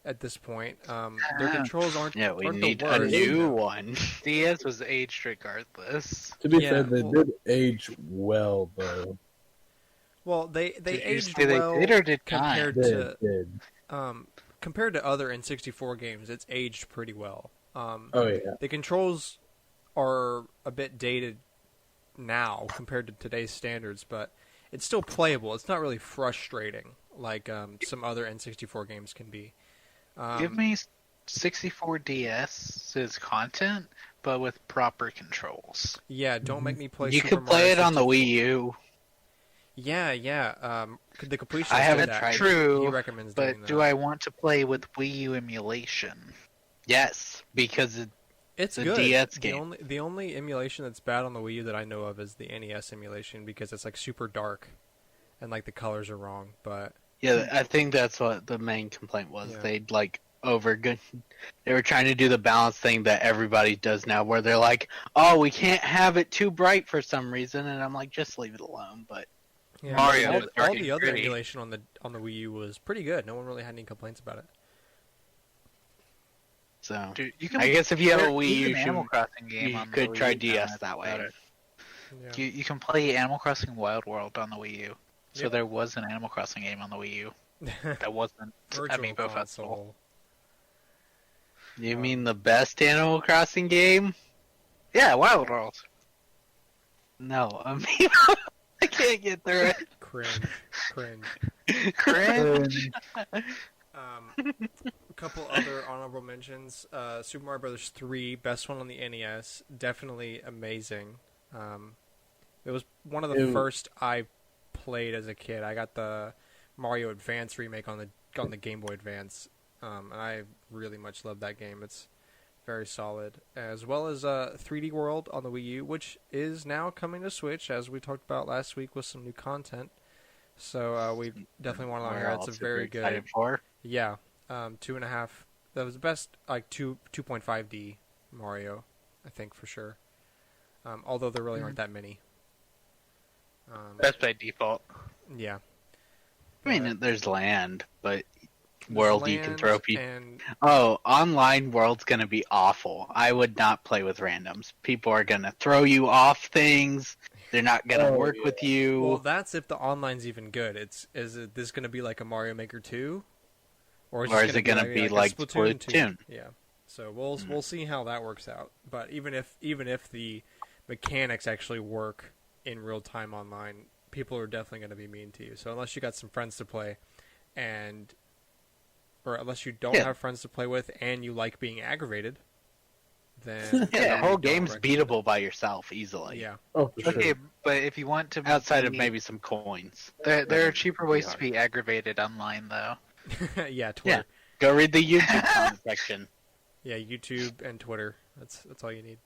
at this point. Their controls aren't. yeah, we aren't need the a worst. new one. DS was aged regardless. To be Yeah, fair, they well- did age well, though. Well, they Did you aged say they well did or did not? compared They to did. compared to other N64 games. It's aged pretty well. Oh, yeah. The controls are a bit dated now compared to today's standards, but it's still playable. It's not really frustrating like some other N64 games can be. Give me 64 DS's content, but with proper controls. Yeah, don't make me play. You Super could play Mario it on the 64. Wii U. Yeah. The completion. I haven't that. tried it. He True, recommends doing but that. do I want to play with Wii U emulation? Yes, because It's the good. DS game. The only emulation that's bad on the Wii U that I know of is the NES emulation because it's like super dark, and like the colors are wrong. But yeah, I think that's what the main complaint was. Yeah. They'd like they were trying to do the balance thing that everybody does now, where they're like, "Oh, we can't have it too bright for some reason," and I'm like, "Just leave it alone." But yeah, Mario all, was all dark the and other gritty. emulation on the Wii U was pretty good. No one really had any complaints about it. so Dude, I guess if you have a there's Wii U, an Animal Crossing game you on the could Wii try U DS now that way. about it. Yeah. You can play Animal Crossing Wild World on the Wii U. So Yep. there was an Animal Crossing game on the Wii U that wasn't Virtual Amiibo Festival. console. You mean the best Animal Crossing game? Yeah, Wild World. No, I mean I can't get through it. Cringe. Cringe. A couple other honorable mentions. Super Mario Brothers 3, best one on the NES. Definitely amazing. It was one of the first I played as a kid. I got the Mario Advance remake on the Game Boy Advance, and I really much love that game. It's very solid, as well as 3D World on the Wii U, which is now coming to Switch, as we talked about last week with some new content. So we definitely want to We're hear. all It's a super very excited good. for. Yeah, 2.5. That was the best, like 2.5D Mario, I think for sure. Although there really aren't that many. That's by default. Yeah. I mean, there's land, but world you can throw people. And Oh, online world's gonna be awful. I would not play with randoms. People are gonna throw you off things. They're not gonna work with you. well, that's if the online's even good. Is this going to be like a Mario Maker 2, Or this is it gonna be a like Splatoon 2? Splatoon? Yeah. So we'll see how that works out. But even if the mechanics actually work in real time online, people are definitely going to be mean to you. So unless you got some friends to play, or unless you don't Yeah. have friends to play with and you like being aggravated, then Yeah, the whole don't game's recommend it. beatable by yourself easily. Yeah. Oh, for Okay, sure. but if you want to, Outside of maybe some coins. there are cheaper ways hard. to be aggravated online, though. Yeah, Twitter. Go read the YouTube comment section. Yeah, YouTube and Twitter. That's all you need.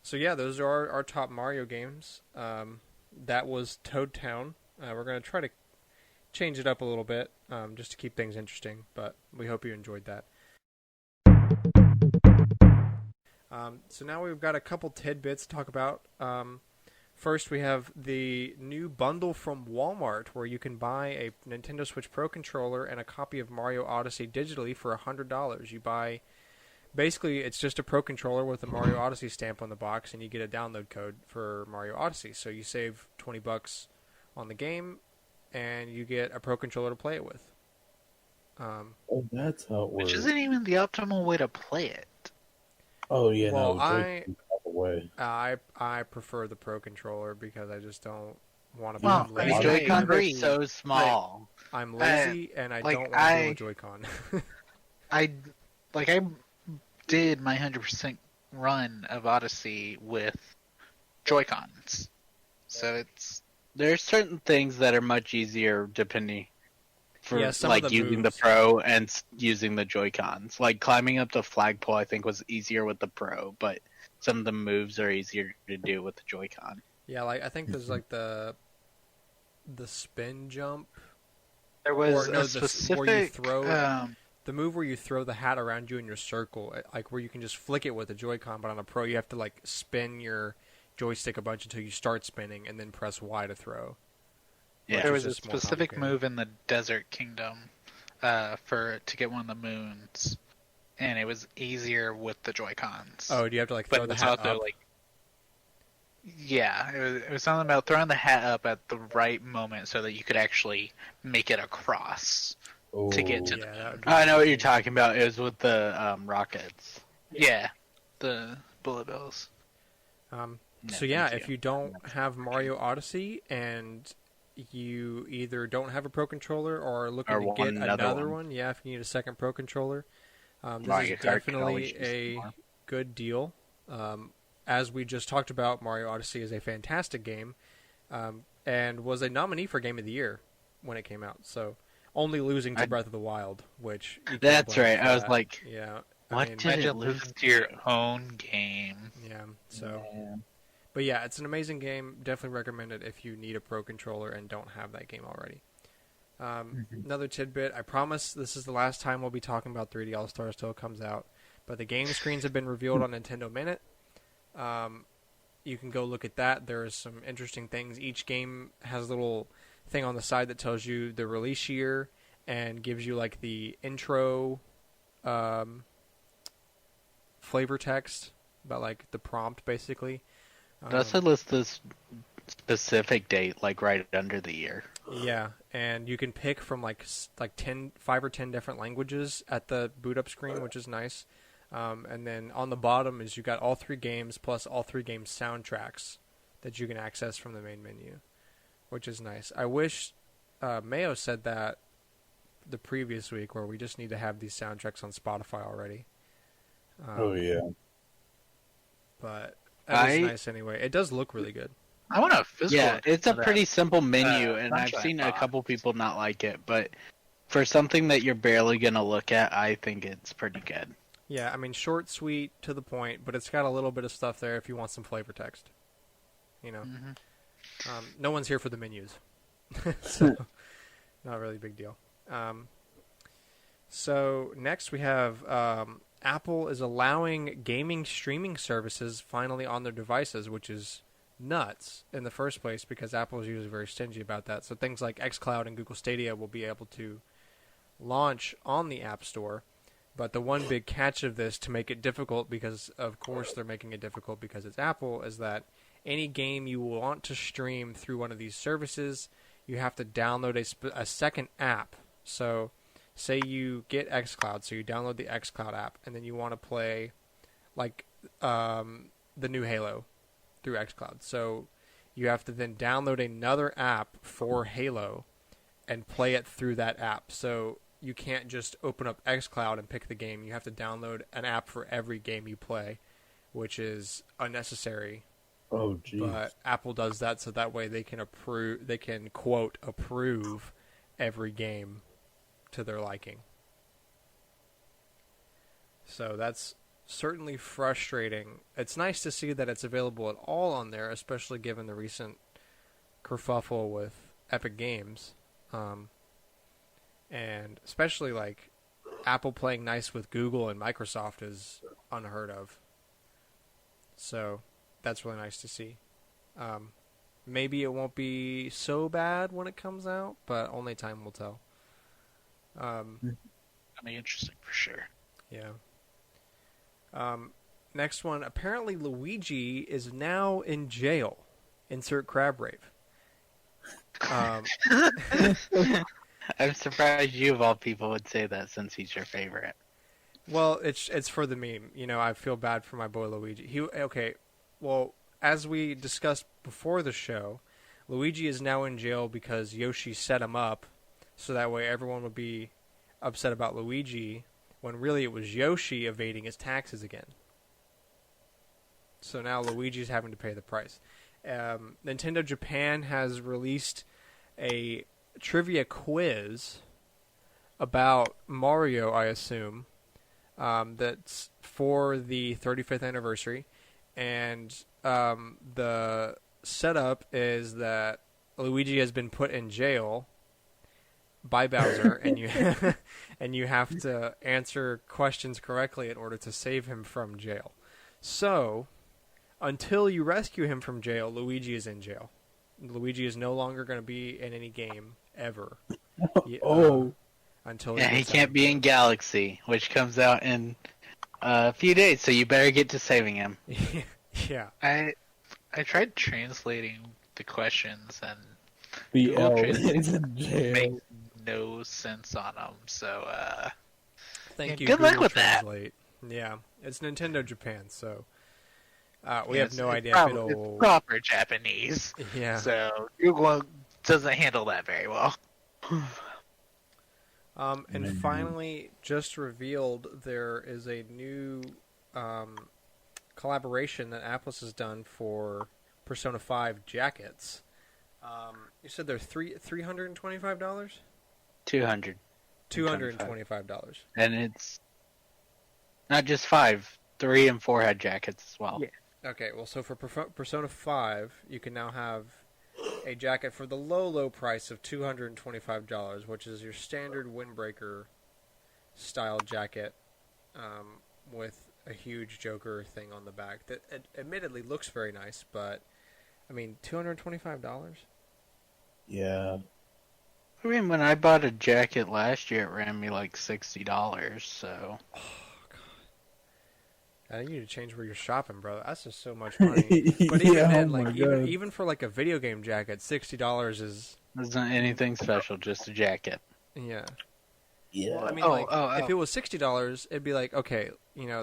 So yeah, those are our top Mario games. That was Toad Town. We're gonna try to change it up a little bit, just to keep things interesting. But we hope you enjoyed that. So now we've got a couple tidbits to talk about. First, we have the new bundle from Walmart where you can buy a Nintendo Switch Pro controller and a copy of Mario Odyssey digitally for $100. You buy, basically, it's just a Pro controller with a Mario Odyssey stamp on the box, and you get a download code for Mario Odyssey. So you save $20 on the game, and you get a Pro controller to play it with. Oh, that's how it works. Which isn't even the optimal way to play it. Oh yeah, Well, no, Joy-Con's all the way. I prefer the Pro controller because I just don't want to. Well, I'm I The mean, lazy. I Joy-Cons are agree, so but small. I'm uh, lazy and I like don't want to deal with I, Joy-Con. I, like I did my 100% run of Odyssey with Joy-Cons, so it's There's certain things that are much easier depending Yeah, for some of the like using the moves. Pro and using the Joy-Cons. Like climbing up the flagpole, I think was easier with the Pro, but some of the moves are easier to do with the Joy-Con. Yeah, like I think there's like the spin jump, there or was no, a where you specific throw the move where you throw the hat around you in your circle, like where you can just flick it with the Joy-Con, but on a Pro you have to like spin your joystick a bunch until you start spinning and then press Y to throw. Yeah. there Which is was a just more specific complicated. move in the Desert Kingdom for to get one of the moons, and it was easier with the Joy-Cons. Oh, do you have to like but throw it the was hat also up? like, yeah, it was something about throwing the hat up at the right moment so that you could actually make it across to get to Oh, the Yeah, that would moon. be I know what cool. you're talking about. It was with the rockets. Yeah, the bullet bills. So yeah, if you don't have Mario Odyssey and you either don't have a Pro controller or are looking Or to want get another another one. one, yeah, if you need a second Pro controller, this Mario is Kart could always definitely use a more. good deal. As we just talked about, Mario Odyssey is a fantastic game, and was a nominee for Game of the Year when it came out. So only losing to Breath of the Wild, which you can't That's blame it right. for I was that. like, yeah, what I mean, did it Imagine lose losing to your own game. yeah. So, Man. but yeah, it's an amazing game. Definitely recommend it if you need a Pro controller and don't have that game already. Another tidbit. I promise this is the last time we'll be talking about 3D All Stars till it comes out. But the game screens have been revealed on Nintendo Minute. You can go look at that. There's some interesting things. Each game has a little thing on the side that tells you the release year and gives you like the intro flavor text about like the prompt basically. It also lists this specific date, like right under the year. Yeah, and you can pick from like 5 or 10 different languages at the boot up screen, which is nice. And then on the bottom is you got all 3 games plus all 3 games soundtracks that you can access from the main menu, which is nice. I wish Mayo said that the previous week, where we just need to have these soundtracks on Spotify already. oh yeah. But that is I- nice anyway. It does look really good. I want a physical. Yeah, it's a of that. pretty simple menu, and I've Sunshine seen a Box. couple people not like it, but for something that you're barely gonna look at, I think it's pretty good. Yeah, I mean, short, sweet, to the point, but it's got a little bit of stuff there if you want some flavor text. You know, no one's here for the menus, so not really a big deal. So next we have Apple is allowing gaming streaming services finally on their devices, which is nuts in the first place because Apple is usually very stingy about that. So things like xCloud and Google Stadia will be able to launch on the App Store. But the one big catch of this, to make it difficult, because of course they're making it difficult because it's Apple, is that any game you want to stream through one of these services, you have to download a second app. So say you get xCloud, so you download the xCloud app, and then you want to play like the new Halo through xCloud. So you have to then download another app for Halo and play it through that app. So you can't just open up xCloud and pick the game. You have to download an app for every game you play, which is unnecessary. Oh geez. But Apple does that so that way they can approve. They can quote approve every game to their liking. So that's certainly frustrating. It's nice to see that it's available at all on there, especially given the recent kerfuffle with Epic Games. And especially like Apple playing nice with Google and Microsoft is unheard of. So that's really nice to see. Maybe it won't be so bad when it comes out, but only time will tell. That'd be interesting for sure. Yeah. Next one. Apparently Luigi is now in jail. Insert crab rave. I'm surprised you of all people would say that since he's your favorite. Well, it's for the meme. You know, I feel bad for my boy Luigi. Okay. Well, as we discussed before the show, Luigi is now in jail because Yoshi set him up, so that way everyone would be upset about Luigi, when really it was Yoshi evading his taxes again. So now Luigi's having to pay the price. Nintendo Japan has released a trivia quiz about Mario, I assume, that's for the 35th anniversary, and the setup is that Luigi has been put in jail by Bowser, and you and you have to answer questions correctly in order to save him from jail. So, until you rescue him from jail, Luigi is in jail. Luigi is no longer going to be in any game ever. Until he can't be in Galaxy, which comes out in a few days, so you better get to saving him. Yeah. I tried translating the questions, and BL Google is in jail. makes no sense on them. So, Thank you. good luck Google with that. Translate. Yeah, it's Nintendo Japan, so we have no it's idea if it's it'll. proper Japanese. Yeah. So Google doesn't handle that very well. And finally, just revealed, there is a new collaboration that Atlas has done for Persona 5 jackets. You said they're $325? $200. $225. And it's not just 5, 3 and 4 had jackets as well. Yeah. Okay, well, so for Persona 5, you can now have a jacket for the low price of $225, which is your standard windbreaker style jacket with a huge Joker thing on the back that admittedly looks very nice, but I mean, $225? Yeah. I mean, when I bought a jacket last year, it ran me like $60, so... You need to change where you're shopping, bro. That's just so much money. But even then, like even for like a video game jacket, $60 is. It's not anything special, just a jacket. Yeah. Yeah. Well, I mean, if it was $60, it'd be like, okay, you know,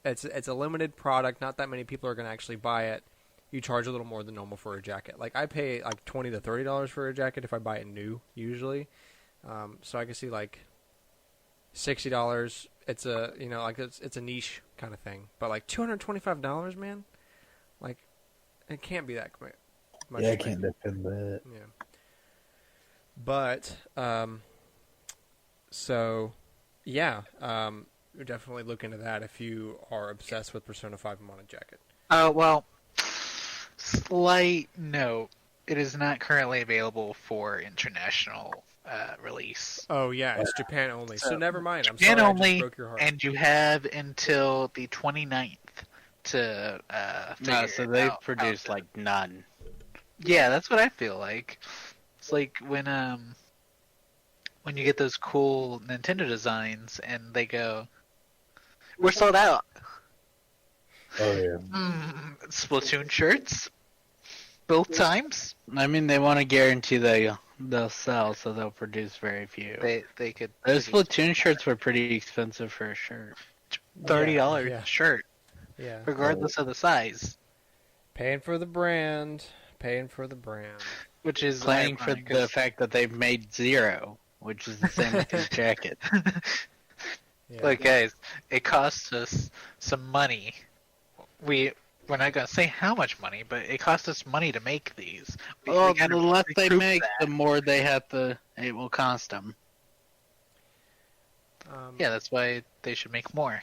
it's a limited product. Not that many people are gonna actually buy it. You charge a little more than normal for a jacket. Like I pay like $20 to $30 for a jacket if I buy it new usually. So I can see like $60. It's a it's a niche kind of thing, but like $225, man, like it can't be that much. Yeah, I can't defend that. Yeah, but so yeah, definitely look into that if you are obsessed with Persona 5 and want a jacket. Well, slight note: it is not currently available for international release. Oh yeah, it's Japan only. So never mind. I'm Japan sorry, only, I just broke your heart. and you have until the 29th to No, so they've out produced like none. Yeah, that's what I feel like. It's like when you get those cool Nintendo designs and they go, "We're sold out." Oh yeah. Splatoon shirts, both times. I mean, they want to guarantee they'll sell, so they'll produce very few. They could. Those Splatoon shirts were pretty expensive for a shirt. $30 Yeah. shirt, Yeah, regardless of the size. paying for the brand, Which is Playing for ironic, the 'cause- fact that they've made 0, which is the same with this jacket. Yeah. Look, guys, it costs us some money. We're not gonna say how much money, but it costs us money to make these. We Well, gotta the less they recoup make, that. the more it will cost them. Yeah, that's why they should make more.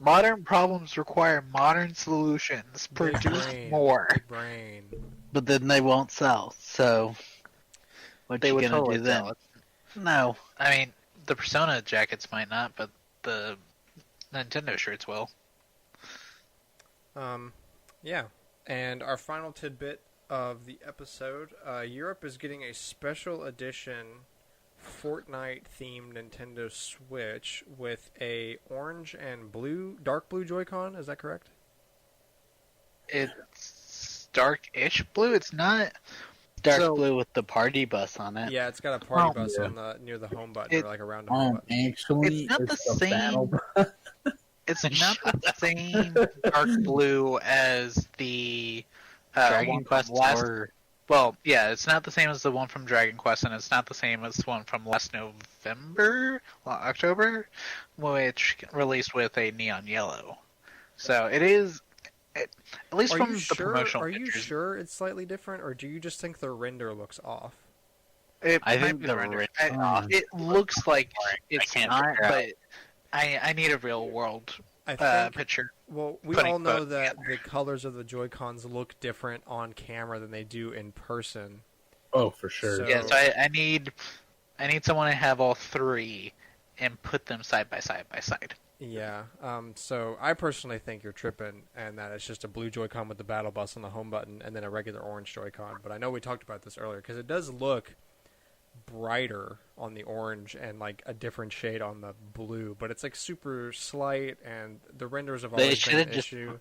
Modern problems require modern solutions. Big Produce brain, more. Big brain. But then they won't sell, so what They you would gonna totally do then? sell it. No. I mean, the Persona jackets might not, but the Nintendo shirts will. Yeah. And our final tidbit of the episode, Europe is getting a special edition Fortnite themed Nintendo Switch with a orange and dark blue Joy-Con, is that correct? It's dark-ish blue. It's not dark So- blue with the party bus on it. Yeah, it's got a party Oh, bus yeah. on the near the home button, It- or like around the home button. Actually, It's not the the battle. It's not the same dark blue as the Dragon one Quest from last. or Well, yeah, it's not the same as the one from Dragon Quest, and it's not the same as the one from last November, October, which released with a neon yellow. So it is, at least Are from you the sure? promotional Are you pictures. sure it's slightly different, or do you just think the render looks off? It I might think be the render. render- It looks like it's can't not, figure out. but I need a real world I think. picture. Well, we putting all know both that the colors of the Joy-Cons look different on camera than they do in person. Oh, for sure. So- Yeah, so I need someone to have all three and put them side by side by side. Yeah. So I personally think you're tripping, and that it's just a blue Joy-Con with the battle bus on the home button, and then a regular orange Joy-Con. But I know we talked about this earlier because it does look brighter on the orange and like a different shade on the blue, but it's like super slight, and the renders have They always been should've an just- issue.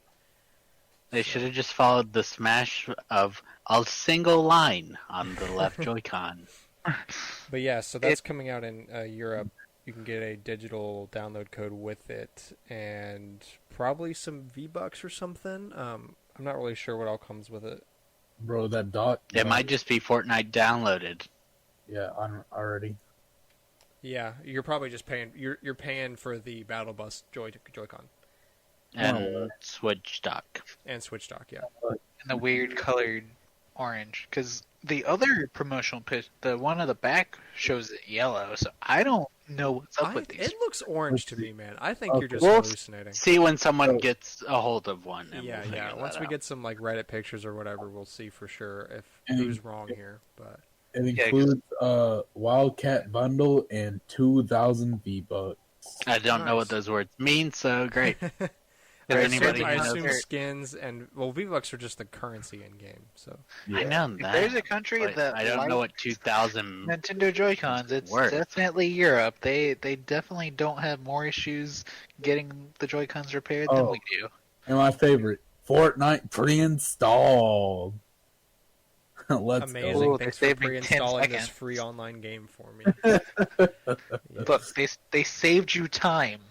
They should have just followed the smash of a single line on the left Joy-Con. But yeah, so that's coming out in Europe. You can get a digital download code with it, and probably some V-Bucks or something. I'm not really sure what all comes with it. Bro, that dot. It might just be Fortnite downloaded. Yeah, I'm already. Yeah, you're probably just paying. You're paying for the battle bus Joy-Con And Switch dock. and Switch dock. Yeah. And the weird colored orange, because the other promotional pitch, the one on the back shows it yellow, so I don't know what's up with these. It looks orange to me, man. I think you're just Well, hallucinating. See when someone gets a hold of one. And Yeah, we'll figure yeah. that Once we out. get some like Reddit pictures or whatever, we'll see for sure if And- who's wrong here. But It Yeah, includes a Wildcat bundle and 2,000 V-Bucks. I don't know what Nice. those words mean, so great. I If assume, anybody I knows assume it. skins and V-Bucks are just the currency in game. So I know If that. there's a country but that I don't likes know what 2,000. Nintendo Joy-Cons, it's worth. definitely Europe. They definitely don't have more issues getting the Joy-Cons repaired than Oh. we do. And my favorite, Fortnite pre-installed. Let's amazing! Ooh, Thanks they for saved me 10 pre-installing this seconds. free online game for me. Look, they saved you time.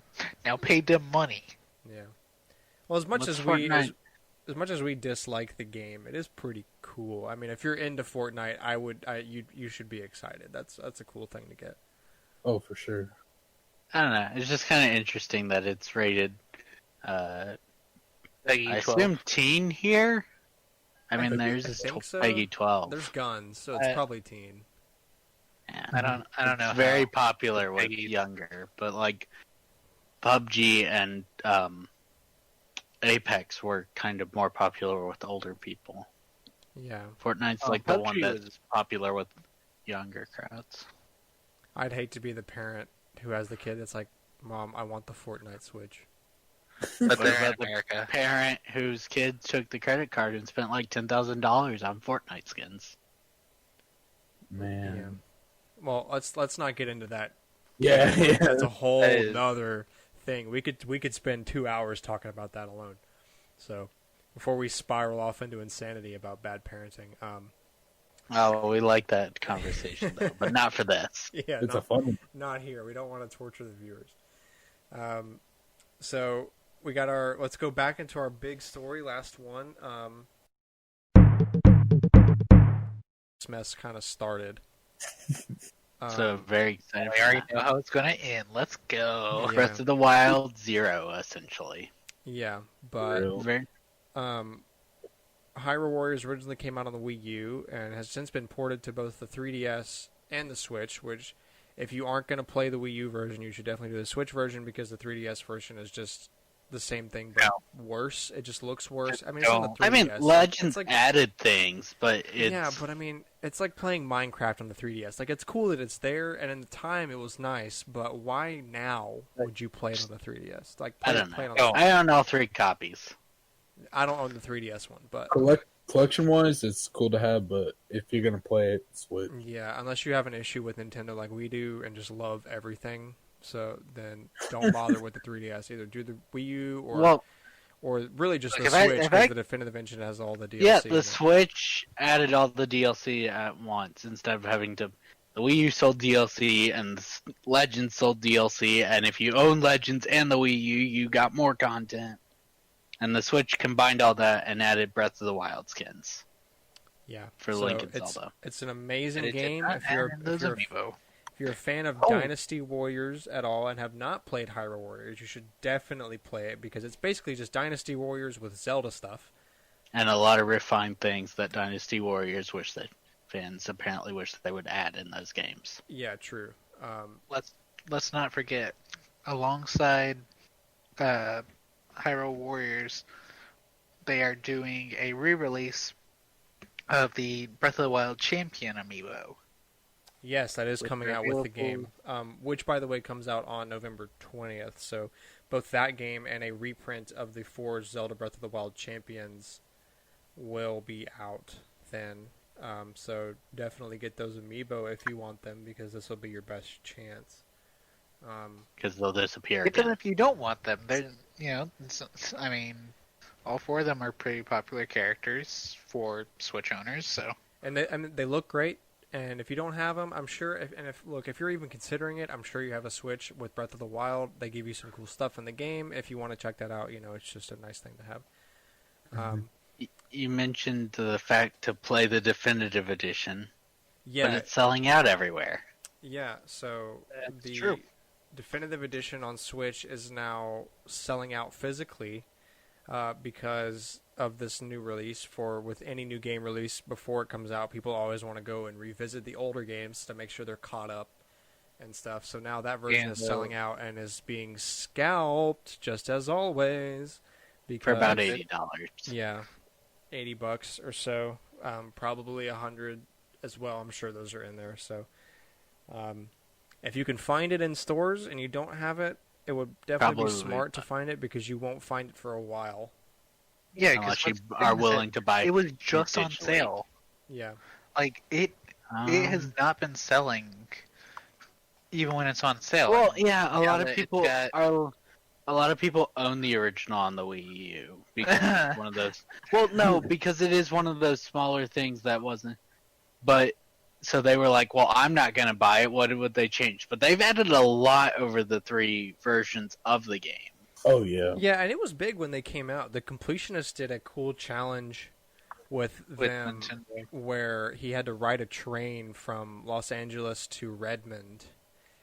Now pay them money. Yeah. Well, as much What's as we Fortnite? as much as we dislike the game, it is pretty cool. I mean, if you're into Fortnite, you should be excited. That's a cool thing to get. Oh, for sure. I don't know. It's just kind of interesting that it's rated. Peggy I 12. assume teen here. I mean, I there's think a so. Peggy 12. There's guns, so it's Uh, probably teen. Yeah. I don't know. It's very how- popular with Peggy- younger, but like PUBG and Apex were kind of more popular with older people. Yeah. Fortnite's Oh, like the PUBG one that's was- popular with younger crowds. I'd hate to be the parent who has the kid that's like, "Mom, I want the Fortnite Switch." But What they're in about the America. parent whose kid took the credit card and spent like $10,000 on Fortnite skins? Man. Yeah. Well, let's not get into that. Yeah, yeah. That's a whole That is- other thing. We could spend 2 hours talking about that alone. So before we spiral off into insanity about bad parenting, Oh, we like that conversation though, but not for this. yeah, It's no, a fun one. not here. We don't want to torture the viewers. So we got let's go back into our big story. Last one. This mess kind of started. So very excited. We for already that. know how it's gonna end. Let's go. Yeah. Breath of the Wild 0, essentially. yeah, but Real. Very, Hyrule Warriors originally came out on the Wii U and has since been ported to both the 3DS and the Switch, which if you aren't going to play the Wii U version, you should definitely do the Switch version because the 3DS version is just the same thing but worse. It just looks worse. I mean, it's on the 3DS. I mean, Like, Legends it's like, added things, but it's yeah, but I mean, it's like playing Minecraft on the 3DS. Like, it's cool that it's there, and in the time it was nice, but why now would you play it on the 3DS? Like, I play, don't play it know. on the I own all 3 copies. I don't own the 3DS one, but Collection-wise, it's cool to have, but if you're going to play it, Switch. yeah, unless you have an issue with Nintendo like we do and just love everything, so then don't bother with the 3DS. Either do the Wii U or really just Look, the if I- Switch if because I- the Definitive Edition has all the DLC. Yeah, in the it. Switch added all the DLC at once instead of having to. The Wii U sold DLC and the Legends sold DLC, and if you own Legends and the Wii U, you got more content. And the Switch combined all that and added Breath of the Wild skins Yeah, for so Link and Zelda. it's an amazing But it did game not if you're add in those amiibo. if you're a fan of Oh. Dynasty Warriors at all and have not played Hyrule Warriors, you should definitely play it because it's basically just Dynasty Warriors with Zelda stuff. And a lot of refined things that Dynasty Warriors wish that fans apparently wish they would add in those games. Yeah, true. Let's not forget, alongside Hyrule Warriors, they are doing a re-release of the Breath of the Wild Champion amiibo. Yes, that is With coming the out with the available- game, which, by the way, comes out on November 20th. So both that game and a reprint of the 4 Zelda Breath of the Wild Champions will be out then. So definitely get those amiibo if you want them because this will be your best chance. Because they'll disappear Get them again. if you don't want them. They're, I mean, all 4 of them are pretty popular characters for Switch owners. So And they look great. And if you don't have them, I'm sure. If you're even considering it, I'm sure you have a Switch with Breath of the Wild. They give you some cool stuff in the game. If you want to check that out, it's just a nice thing to have. You mentioned the fact to play the Definitive Edition, but Yeah, it's selling out everywhere. yeah. So That's the true. Definitive Edition on Switch is now selling out physically because of this new release. With any new game release before it comes out, people always want to go and revisit the older games to make sure they're caught up and stuff. So now that version Yeah, is selling out and is being scalped just as always. For about because- $80. Yeah, $80 or so. Probably 100 as well. I'm sure those are in there. So, if you can find it in stores and you don't have it, it would definitely Probably, be smart to find it because you won't find it for a while. yeah, Unless you because are willing to buy it was just on digitally. sale. Yeah, Like it has not been selling even when it's on sale. Well, yeah, a Yeah, lot of it's people got- are. A lot of people own the original on the Wii U because it's one of those. Well, no, because it is one of those smaller things that wasn't. But so they were like, "Well, I'm not gonna buy it. What would they change?" But they've added a lot over the 3 versions of the game. Oh yeah. yeah, and it was big when they came out. The Completionist did a cool challenge with them Nintendo. where he had to ride a train from Los Angeles to Redmond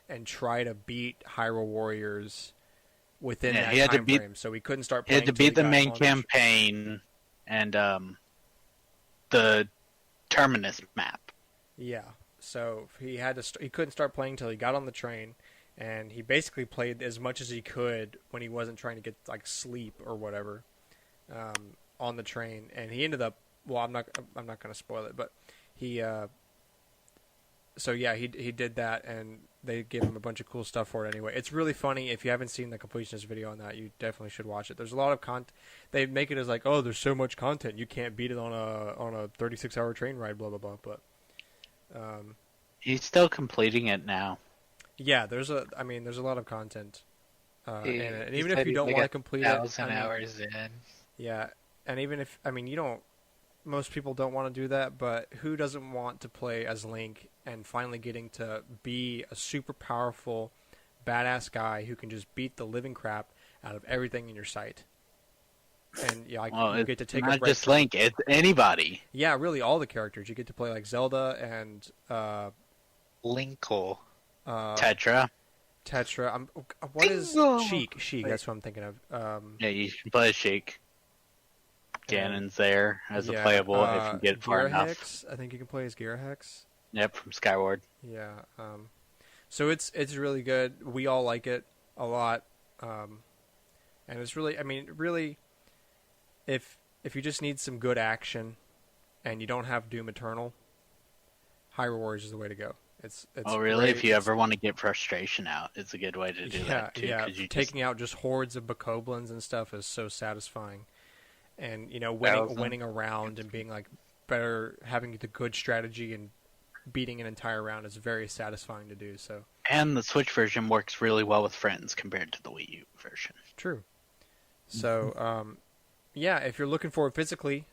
and try to beat Hyrule Warriors within Yeah, that he had to time beat- frame. So he couldn't start He playing had to till beat the got main on campaign and the terminus map. Yeah. So he had to. He couldn't start playing till he got on the train, and he basically played as much as he could when he wasn't trying to get like sleep or whatever on the train. And he ended up. Well, I'm not going to spoil it, but he. So yeah, he did that, and they gave him a bunch of cool stuff for it anyway. It's really funny. If you haven't seen the completionist video on that, you definitely should watch it. There's a lot of content. They make it as like, oh, there's so much content, you can't beat it on a 36-hour train ride, blah blah blah. But He's still completing it now. yeah, there's a lot of content in it, and He even if said you he's don't like want to complete it, 1,000 hours in. yeah, and even if you don't, most people don't want to do that, but who doesn't want to play as Link and finally getting to be a super powerful, badass guy who can just beat the living crap out of everything in your sight? And yeah, like, Well, you it's get to take a not break just from- Link; it's anybody. Yeah, really, all the characters. You get to play like Zelda and Linkle. Tetra. Tetra. What is Bingo! Sheik? Wait. That's what I'm thinking of. Yeah, you can play Sheik. Ganon's there as a Yeah, playable if you get far enough. Gyrahex, I think you can play as Gyrahex. Yep, from Skyward. Yeah. So it's really good. We all like it a lot. And it's really, really, if you just need some good action, and you don't have Doom Eternal, Hyrule Warriors is the way to go. It's Oh, really? great. If you ever want to get frustration out, it's a good way to do that too. Yeah. 'Cause you Taking out just hordes of bokoblins and stuff is so satisfying, and Thousand. winning a round and being like better, having the good strategy and beating an entire round is very satisfying to do. So and the Switch version works really well with friends compared to the Wii U version. true. So yeah, if you're looking for it physically,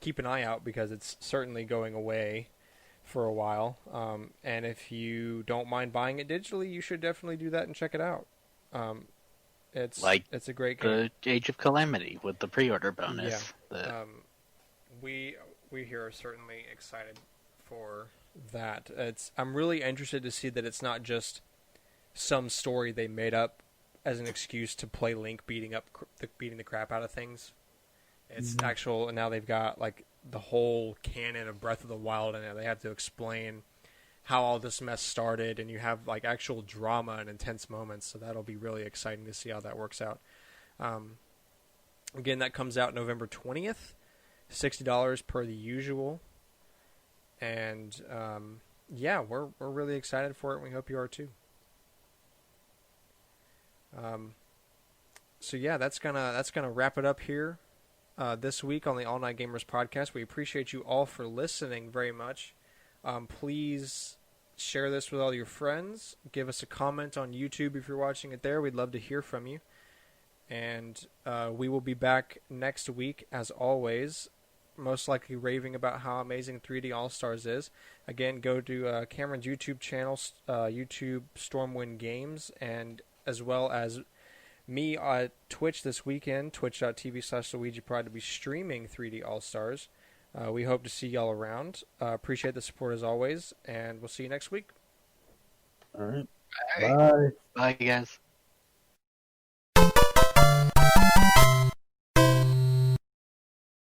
keep an eye out because it's certainly going away for a while. And if you don't mind buying it digitally, you should definitely do that and check it out. Um, Like it's a great game. the Age of Calamity with the pre-order Yeah. bonus. We here are certainly excited for that. I'm really interested to see that it's not just some story they made up as an excuse to play Link beating the crap out of things. It's actual, and now they've got like the whole canon of Breath of the Wild, and they have to explain how all this mess started, and you have like actual drama and intense moments. So that'll be really exciting to see how that works out. Again, that comes out November 20th, $60 per the usual, and yeah, we're really excited for it. And we hope you are too. So yeah, that's gonna wrap it up here this week on the All Night Gamers podcast. We appreciate you all for listening very much. Please share this with all your friends. Give us a comment on YouTube if you're watching it there. We'd love to hear from you. And we will be back next week, as always, most likely raving about how amazing 3D All-Stars is. Again, go to Cameron's YouTube channel, YouTube StormwindGames, and as well as me at Twitch this weekend, twitch.tv/LuigiProd, to be streaming 3D All-Stars. We hope to see y'all around. Appreciate the support as always, and we'll see you next week. All right. All right. Bye. Bye, guys.